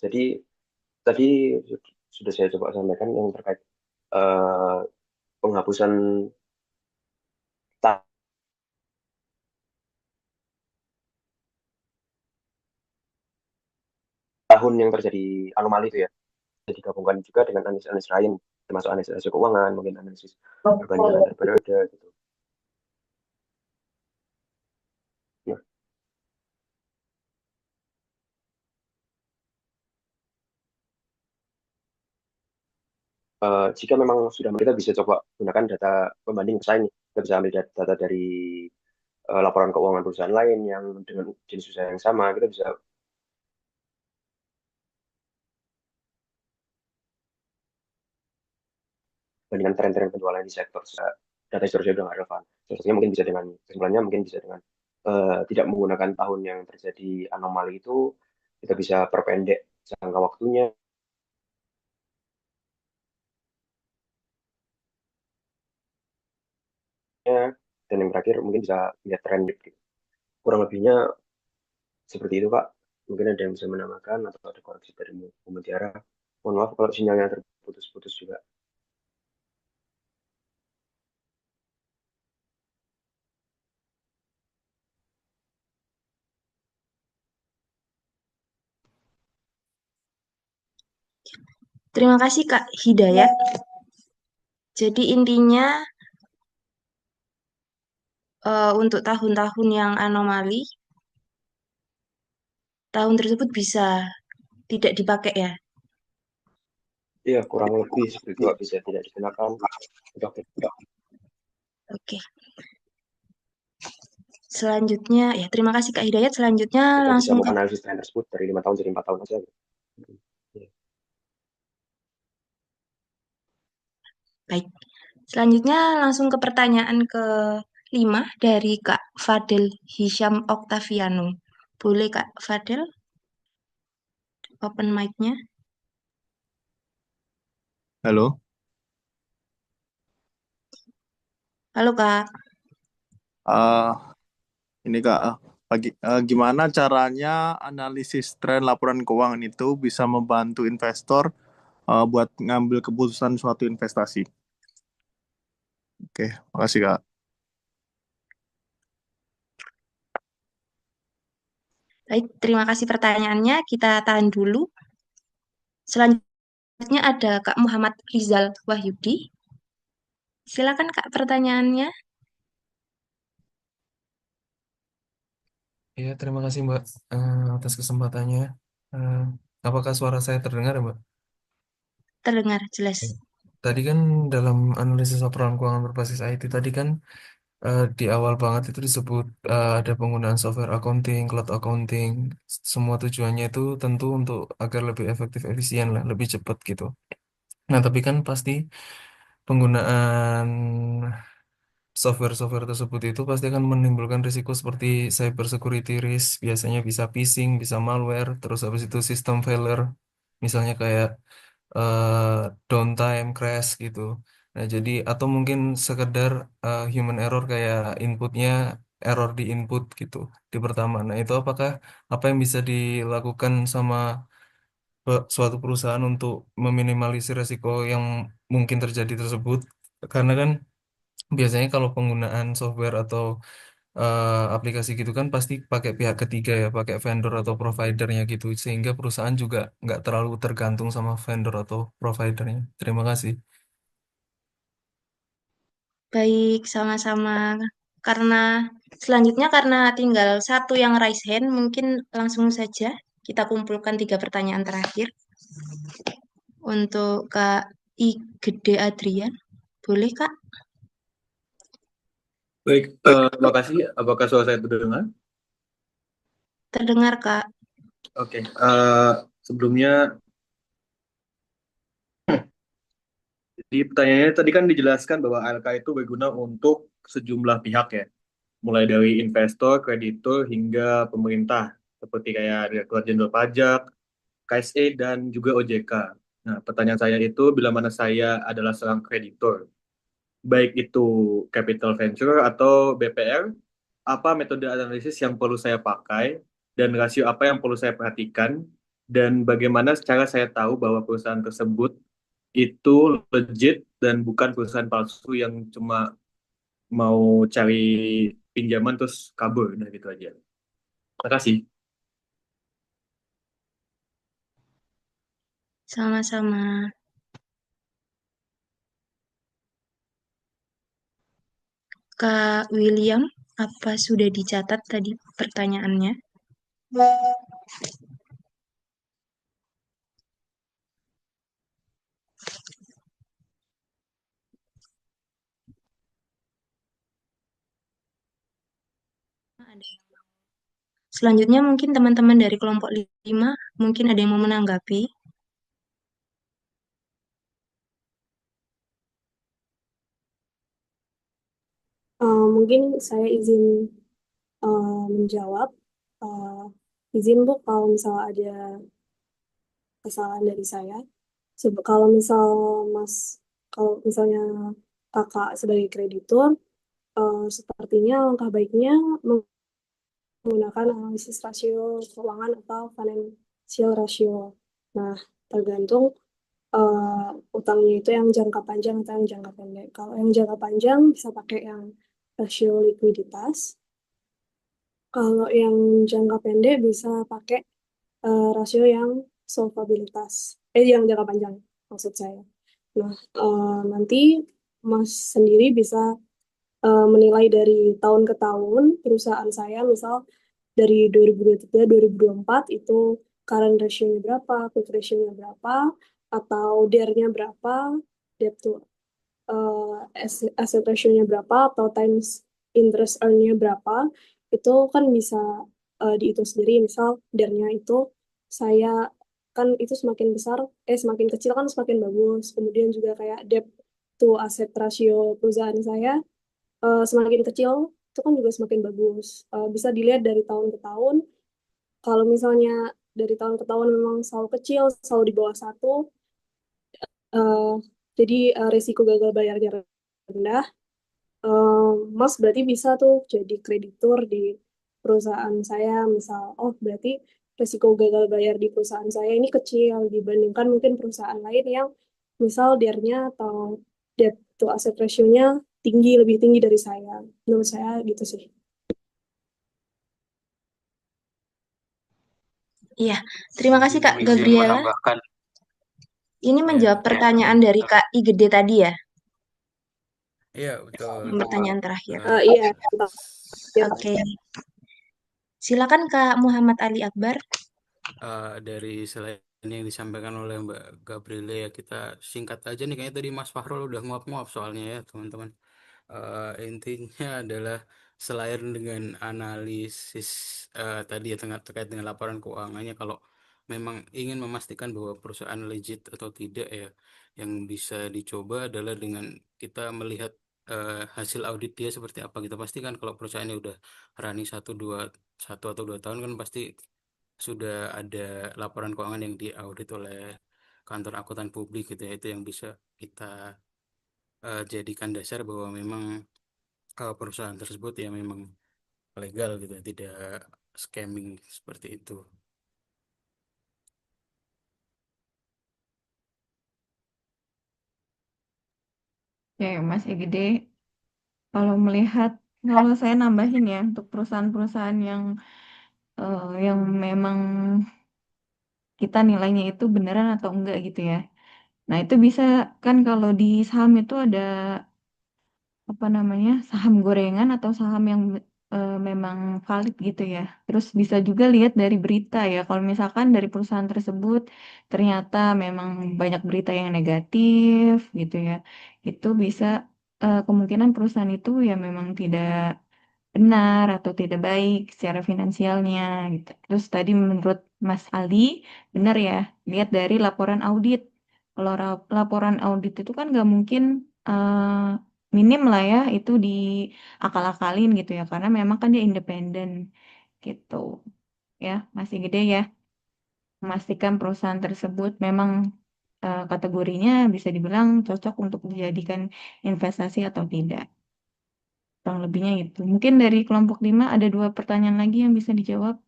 jadi tadi sudah saya coba sampaikan yang terkait penghapusan tahun yang terjadi anomali itu ya. Jadi digabungkan juga dengan analisis lain, termasuk analisis keuangan, mungkin analisis perbandingan antar periode gitu. Nah, jika memang sudah kita bisa coba gunakan data pembanding pesaing nih. Kita bisa ambil data dari laporan keuangan perusahaan lain yang dengan jenis usaha yang sama, kita bisa bandingkan tren-tren penjualan di sektor data historisnya udah nggak relevan. Contohnya mungkin bisa dengan kesimpulannya mungkin bisa dengan tidak menggunakan tahun yang terjadi anomali itu, kita bisa perpendek jangka waktunya. Dan yang terakhir mungkin bisa lihat tren gitu. Kurang lebihnya seperti itu Pak. Mungkin ada yang bisa menambahkan atau ada koreksi dari Bu Mutiara. Mohon maaf kalau sinyalnya terputus-putus juga. Terima kasih Kak Hidayat. Jadi intinya untuk tahun-tahun yang anomali, tahun tersebut bisa tidak dipakai ya. Iya, kurang lebih seperti itu bisa tidak digunakan. Oke. Selanjutnya, ya terima kasih Kak Hidayat. Selanjutnya Kita bisa langsung ke menganalisis tren tersebut dari 5 tahun jadi 4 tahun aja. baik. Selanjutnya langsung ke pertanyaan ke-5 dari Kak Fadel Hisham Oktaviano. Boleh Kak Fadel open mic-nya? Halo, Halo Kak. ini Kak, gimana caranya analisis tren laporan keuangan itu bisa membantu investor buat ngambil keputusan suatu investasi. Oke, makasih Kak. Baik, terima kasih pertanyaannya. Kita tahan dulu. Selanjutnya ada Kak Muhammad Rizal Wahyudi. Silakan Kak pertanyaannya. Ya, terima kasih Mbak atas kesempatannya. Eh, apakah suara saya terdengar ya, Mbak? Terdengar jelas. Tadi kan dalam analisis laporan keuangan berbasis IT tadi kan di awal banget itu disebut ada penggunaan software accounting, cloud accounting. Semua tujuannya itu tentu untuk agar lebih efektif, efisien lah, lebih cepat gitu. Nah, tapi kan pasti penggunaan software-software tersebut itu pasti akan menimbulkan risiko seperti cyber security risk, biasanya bisa phishing, bisa malware, terus habis itu sistem failure, misalnya kayak downtime, crash gitu. Nah, jadi atau mungkin sekedar human error kayak inputnya error di input gitu di pertama. Nah, itu apakah apa yang bisa dilakukan sama suatu perusahaan untuk meminimalisir resiko yang mungkin terjadi tersebut? Karena kan biasanya kalau penggunaan software atau aplikasi gitu kan pasti pakai pihak ketiga ya, pakai vendor atau providernya gitu, sehingga perusahaan juga nggak terlalu tergantung sama vendor atau providernya. Terima kasih. Baik, sama-sama. Karena selanjutnya karena tinggal satu yang raise hand, mungkin langsung saja kita kumpulkan 3 pertanyaan terakhir untuk Kak I Gede Adrian. Boleh Kak? Baik, terima kasih. Apakah suara saya terdengar? Terdengar Kak. Oke, sebelumnya, jadi pertanyaannya tadi kan dijelaskan bahwa ALK itu berguna untuk sejumlah pihak ya, mulai dari investor, kreditur, hingga pemerintah, seperti kayak Direktorat Jenderal Pajak, KSE, dan juga OJK. Nah, pertanyaan saya itu, bila mana saya adalah seorang kreditur, baik itu capital venture atau BPR, apa metode analisis yang perlu saya pakai, dan rasio apa yang perlu saya perhatikan, dan bagaimana cara saya tahu bahwa perusahaan tersebut itu legit dan bukan perusahaan palsu yang cuma mau cari pinjaman terus kabur, nah gitu aja. Terima kasih. Sama-sama. Kak William, apa sudah dicatat tadi pertanyaannya? Selanjutnya mungkin teman-teman dari kelompok 5 mungkin ada yang mau menanggapi. Mungkin saya izin menjawab. Izin Bu kalau misal ada kesalahan dari saya. Kalau misal kalau misalnya kakak sebagai kreditur, sepertinya langkah baiknya menggunakan analisis rasio keuangan atau financial ratio. Nah, tergantung utangnya itu yang jangka panjang atau yang jangka pendek. Kalau yang jangka panjang bisa pakai yang rasio likuiditas. Kalau yang jangka pendek bisa pakai rasio yang solvabilitas. Yang jangka panjang maksud saya. Nah, nanti Mas sendiri bisa menilai dari tahun ke tahun perusahaan saya, misal dari 2023, 2024 itu current ratio-nya berapa, quick ratio-nya berapa, atau DER-nya berapa, debt to asset ratio-nya berapa, atau times interest earn-nya berapa, itu kan bisa dihitung sendiri. Misal DER-nya itu saya kan itu semakin besar, semakin kecil kan semakin bagus. Kemudian juga kayak debt to asset ratio perusahaan saya semakin kecil itu kan juga semakin bagus. Bisa dilihat dari tahun ke tahun. Kalau misalnya dari tahun ke tahun memang selalu kecil, selalu di bawah 1, jadi risiko gagal bayarnya rendah. Mas berarti bisa tuh jadi kreditur di perusahaan saya, misal, oh berarti risiko gagal bayar di perusahaan saya ini kecil dibandingkan mungkin perusahaan lain yang misal DER-nya atau debt to asset ratio-nya tinggi, lebih tinggi dari saya. Menurut saya gitu sih. Iya, terima kasih Kak Izin Gabriela. menambahkan, Ini menjawab pertanyaan dari Kak Igede tadi ya, Iya, betul. pertanyaan terakhir. Iya, Oke, silakan Kak Muhammad Ali Akbar. Dari selain yang disampaikan oleh Mbak Gabriela ya, kita singkat aja nih, kayaknya tadi Mas Fahrul udah nguap-nguap soalnya ya teman-teman. Intinya adalah selain dengan analisis tadi ya terkait dengan laporan keuangannya, kalau memang ingin memastikan bahwa perusahaan legit atau tidak ya, yang bisa dicoba adalah dengan kita melihat hasil audit dia seperti apa. Kita pastikan kalau perusahaannya udah running 1 atau 2 tahun kan pasti sudah ada laporan keuangan yang diaudit oleh kantor akuntan publik gitu ya, itu yang bisa kita jadikan dasar bahwa memang perusahaan tersebut ya memang legal gitu ya, tidak scamming seperti itu. Ya, Mas Egede, kalau saya nambahin ya, untuk perusahaan-perusahaan yang memang kita nilainya itu beneran atau enggak gitu ya. Nah, itu bisa kan kalau di saham itu ada apa namanya, saham gorengan atau saham yang memang valid gitu ya. Terus bisa juga lihat dari berita ya. Kalau misalkan dari perusahaan tersebut ternyata memang banyak berita yang negatif gitu ya. Itu bisa kemungkinan perusahaan itu ya memang tidak benar atau tidak baik secara finansialnya gitu. Terus tadi menurut Mas Ali benar ya, lihat dari laporan audit. Kalau laporan audit itu kan nggak mungkin minim lah ya, itu diakal-akalin gitu ya, karena memang kan dia independen gitu ya, masih gede ya. Memastikan perusahaan tersebut memang kategorinya bisa dibilang cocok untuk dijadikan investasi atau tidak. Kurang lebihnya itu. Mungkin dari kelompok 5 ada 2 pertanyaan lagi yang bisa dijawab.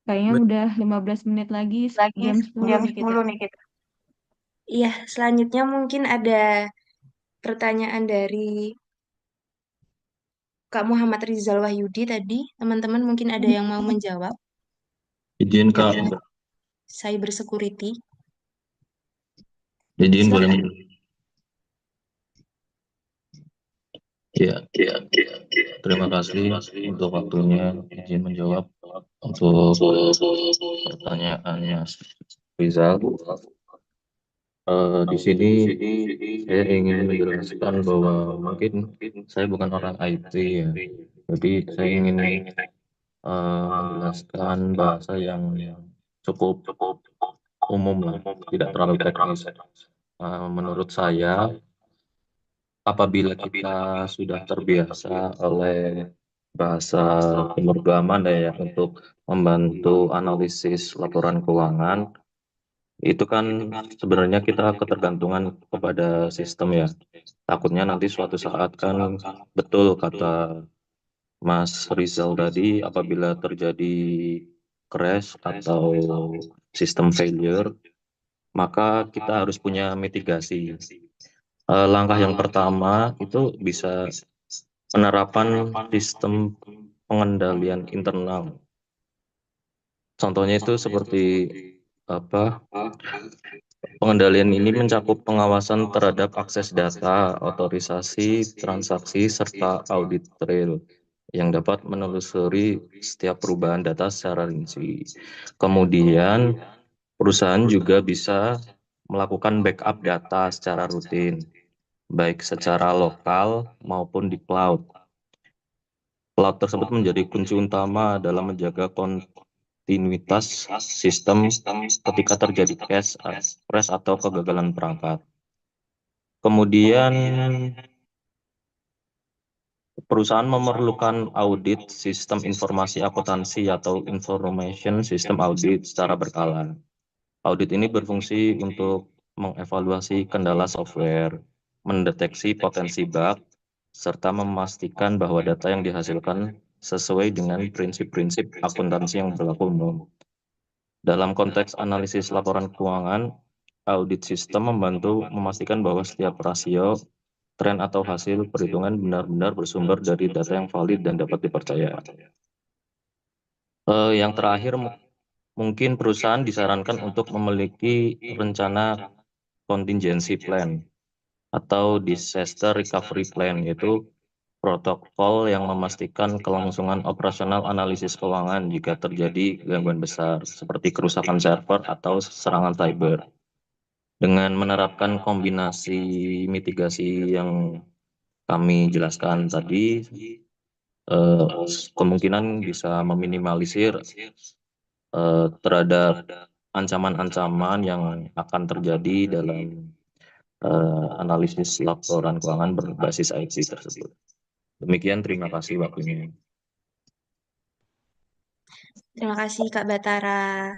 Kayaknya udah 15 menit lagi, jam 10 nih kita. Iya, selanjutnya mungkin ada pertanyaan dari Kak Muhammad Rizal Wahyudi tadi. Teman-teman mungkin ada yang mau menjawab. Izin Kak, Cyber security. izin boleh. Silakan. Ya, terima kasih untuk waktunya. Izin menjawab untuk pertanyaannya Rizal. Di sini saya ingin menjelaskan bahwa mungkin saya bukan orang IT ya, jadi saya ingin menjelaskan bahasa yang cukup umum lah, tidak terlalu teknis. Menurut saya, apabila kita sudah terbiasa oleh bahasa pemrograman ya untuk membantu analisis laporan keuangan, itu kan sebenarnya kita ketergantungan kepada sistem ya. Takutnya nanti suatu saat kan betul kata Mas Rizal tadi, apabila terjadi crash atau sistem failure, maka kita harus punya mitigasi. Langkah yang pertama itu bisa penerapan sistem pengendalian internal. Contohnya itu seperti apa? Pengendalian ini mencakup pengawasan terhadap akses data, otorisasi, transaksi, serta audit trail yang dapat menelusuri setiap perubahan data secara rinci. Kemudian, perusahaan juga bisa melakukan backup data secara rutin, baik secara lokal maupun di cloud. Cloud tersebut menjadi kunci utama dalam menjaga kontinuitas sistem ketika terjadi crash atau kegagalan perangkat. Kemudian, perusahaan memerlukan audit sistem informasi akuntansi atau information system audit secara berkala. Audit ini berfungsi untuk mengevaluasi kendala software, mendeteksi potensi bug, serta memastikan bahwa data yang dihasilkan sesuai dengan prinsip-prinsip akuntansi yang berlaku umum. Dalam konteks analisis laporan keuangan, audit sistem membantu memastikan bahwa setiap rasio, tren atau hasil perhitungan benar-benar bersumber dari data yang valid dan dapat dipercaya. Yang terakhir, mungkin perusahaan disarankan untuk memiliki rencana contingency plan atau disaster recovery plan, yaitu protokol yang memastikan kelangsungan operasional analisis keuangan jika terjadi gangguan besar seperti kerusakan server atau serangan cyber. Dengan menerapkan kombinasi mitigasi yang kami jelaskan tadi, kemungkinan bisa meminimalisir terhadap ancaman-ancaman yang akan terjadi dalam analisis laporan keuangan berbasis IT tersebut. Demikian, terima kasih waktunya. Terima kasih Kak Batara.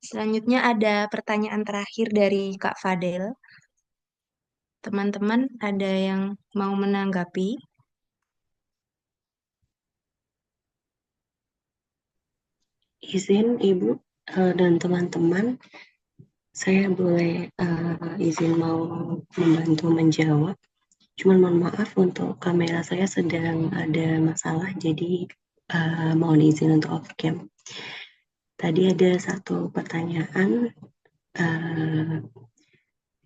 Selanjutnya ada pertanyaan terakhir dari Kak Fadel. Teman-teman ada yang mau menanggapi? Izin Ibu dan teman-teman, saya boleh izin mau membantu menjawab. Cuman mohon maaf untuk kamera saya sedang ada masalah, jadi mohon izin untuk off cam. Tadi ada satu pertanyaan,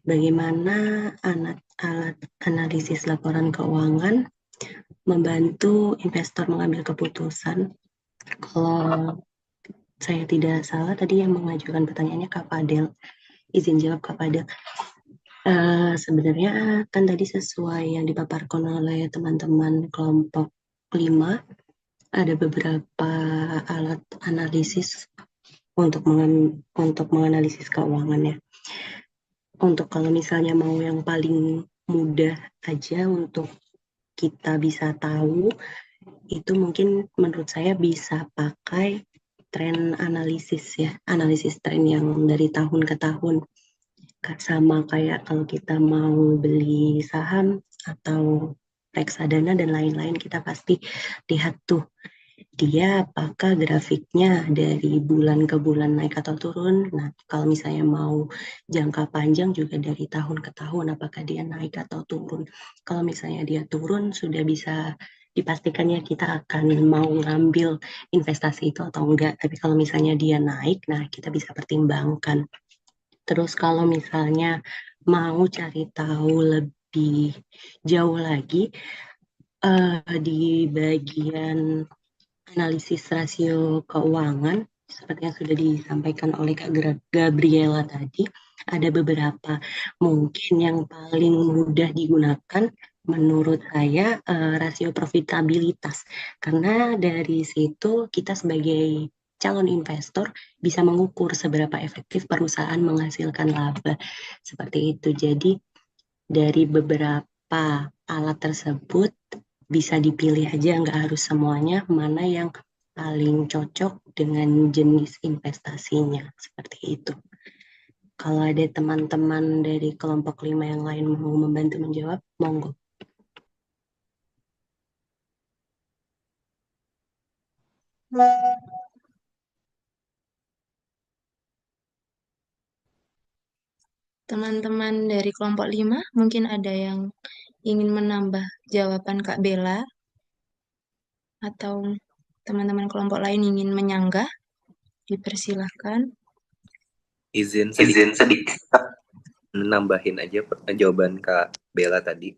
bagaimana alat analisis laporan keuangan membantu investor mengambil keputusan. Kalau saya tidak salah, tadi yang mengajukan pertanyaannya Kak Fadel. Izin jawab Kak Fadel. Sebenarnya kan tadi sesuai yang dipaparkan oleh teman-teman kelompok 5, ada beberapa alat analisis untuk menganalisis keuangannya. Untuk kalau misalnya mau yang paling mudah aja untuk kita bisa tahu, itu mungkin menurut saya bisa pakai tren analisis ya, analisis tren yang dari tahun ke tahun. Sama kayak kalau kita mau beli saham atau reksadana dan lain-lain, kita pasti lihat tuh dia apakah grafiknya dari bulan ke bulan naik atau turun. Nah, kalau misalnya mau jangka panjang juga dari tahun ke tahun, apakah dia naik atau turun. Kalau misalnya dia turun, sudah bisa dipastikan ya kita akan mau ngambil investasi itu atau enggak. Tapi kalau misalnya dia naik, nah kita bisa pertimbangkan. Terus kalau misalnya mau cari tahu lebih jauh lagi, di bagian analisis rasio keuangan, seperti yang sudah disampaikan oleh Kak Gabriela tadi, ada beberapa mungkin yang paling mudah digunakan menurut saya rasio profitabilitas. Karena dari situ kita sebagai calon investor bisa mengukur seberapa efektif perusahaan menghasilkan laba. Seperti itu. Jadi dari beberapa alat tersebut bisa dipilih aja, nggak harus semuanya, mana yang paling cocok dengan jenis investasinya. Seperti itu. Kalau ada teman-teman dari kelompok 5 yang lain mau membantu menjawab, monggo. Teman-teman dari kelompok 5 mungkin ada yang ingin menambah jawaban Kak Bella, atau teman-teman kelompok lain ingin menyanggah, dipersilahkan. Izin sedikit menambahin aja jawaban Kak Bella tadi.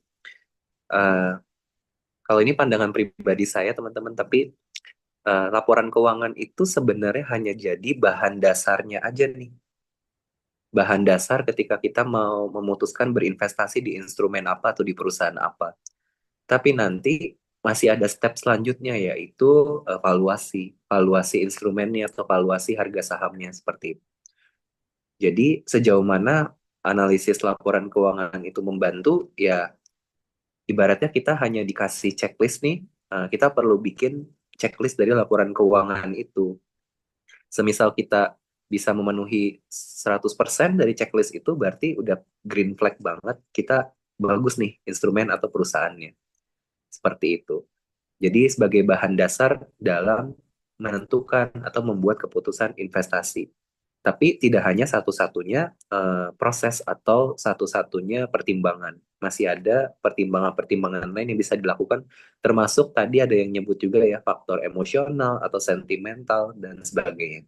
Kalau ini pandangan pribadi saya teman-teman, tapi laporan keuangan itu sebenarnya hanya jadi bahan dasarnya aja nih. Bahan dasar ketika kita mau memutuskan berinvestasi di instrumen apa atau di perusahaan apa. Tapi nanti masih ada step selanjutnya, yaitu valuasi instrumennya atau valuasi harga sahamnya seperti itu. Jadi sejauh mana analisis laporan keuangan itu membantu, ya ibaratnya kita hanya dikasih checklist nih, kita perlu bikin checklist dari laporan keuangan itu. Semisal kita bisa memenuhi 100% dari checklist itu, berarti udah green flag banget, kita bagus nih instrumen atau perusahaannya. Seperti itu. Jadi sebagai bahan dasar dalam menentukan atau membuat keputusan investasi. Tapi tidak hanya satu-satunya proses atau satu-satunya pertimbangan. Masih ada pertimbangan-pertimbangan lain yang bisa dilakukan, termasuk tadi ada yang nyebut juga ya faktor emosional atau sentimental dan sebagainya.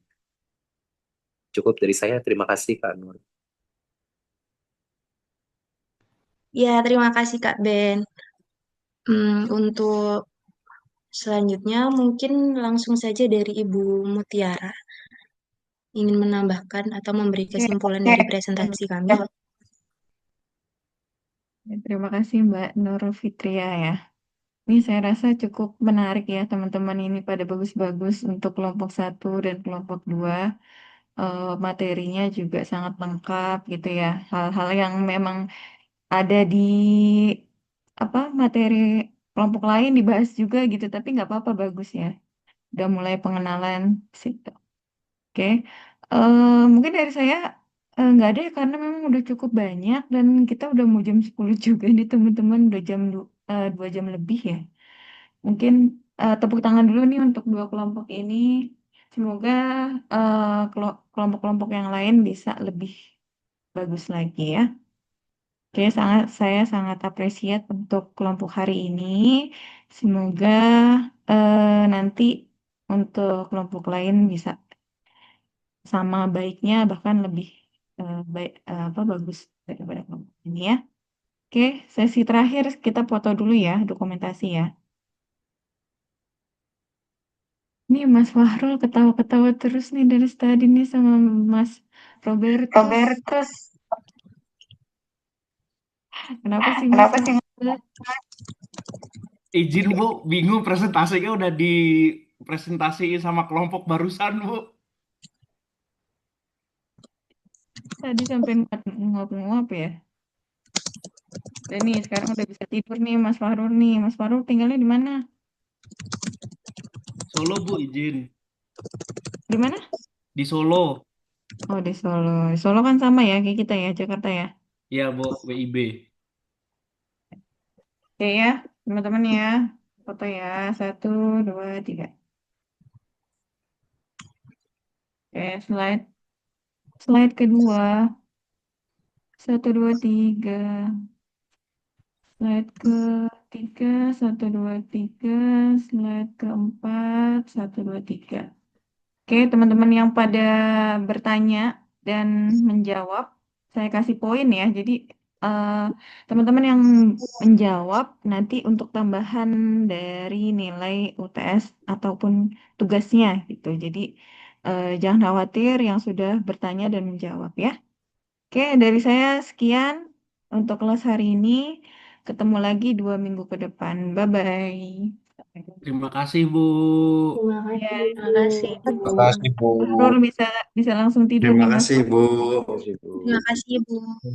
Cukup dari saya, terima kasih Kak Nur. Ya, terima kasih Kak Ben. Untuk selanjutnya mungkin langsung saja dari Ibu Mutiara ingin menambahkan atau memberi kesimpulan dari presentasi kami. Terima kasih Mbak Nur Fitria ya. Ini saya rasa cukup menarik ya teman-teman, ini pada bagus-bagus untuk kelompok 1 dan kelompok 2. Materinya juga sangat lengkap gitu ya. Hal-hal yang memang ada di materi kelompok lain dibahas juga gitu, tapi nggak apa-apa, bagus ya. Udah mulai pengenalan situ. Oke. Mungkin dari saya nggak ada ya, karena memang udah cukup banyak dan kita udah mau jam 10 juga nih teman-teman, udah jam 2 jam lebih ya. Mungkin tepuk tangan dulu nih untuk dua kelompok ini. Semoga kelompok-kelompok yang lain bisa lebih bagus lagi ya. Oke, saya sangat apresiat untuk kelompok hari ini. Semoga nanti untuk kelompok lain bisa sama baiknya, bahkan lebih bagus daripada kelompok ini ya. Oke, sesi terakhir kita foto dulu ya, dokumentasi ya. Nih Mas Fahrul ketawa-ketawa terus nih dari tadi nih sama Mas Robertus. Kenapa sih Mas? Izin Bu, bingung presentasinya udah dipresentasiin sama kelompok barusan Bu. Tadi sampai nguap-nguap ya. Dan nih sekarang udah bisa tidur nih Mas Fahrul nih. Mas Fahrul tinggalnya di mana? Solo Bu, izin. Di mana? Di Solo. Oh, di Solo. Di Solo kan sama ya kayak kita ya, Jakarta ya. Iya Bu, WIB. Oke ya, teman-teman ya. Foto ya. 1, 2, 3. Oke, slide kedua. 1, 2, 3. Slide ketiga. 1, 2, 3. Slide keempat. 1, 2, 3. Oke, teman-teman yang pada bertanya dan menjawab, saya kasih poin ya. Jadi, teman-teman yang menjawab nanti untuk tambahan dari nilai UTS ataupun tugasnya gitu. Jadi, jangan khawatir yang sudah bertanya dan menjawab ya. Oke, dari saya sekian untuk kelas hari ini. Ketemu lagi 2 minggu ke depan. Bye-bye. Terima kasih Bu. Terima Ya, kasih, Terima kasih. Bu. Terima kasih, Bu. Fahrul bisa langsung tidur Terima nih Mas. kasih, Bu. Terima kasih, Bu.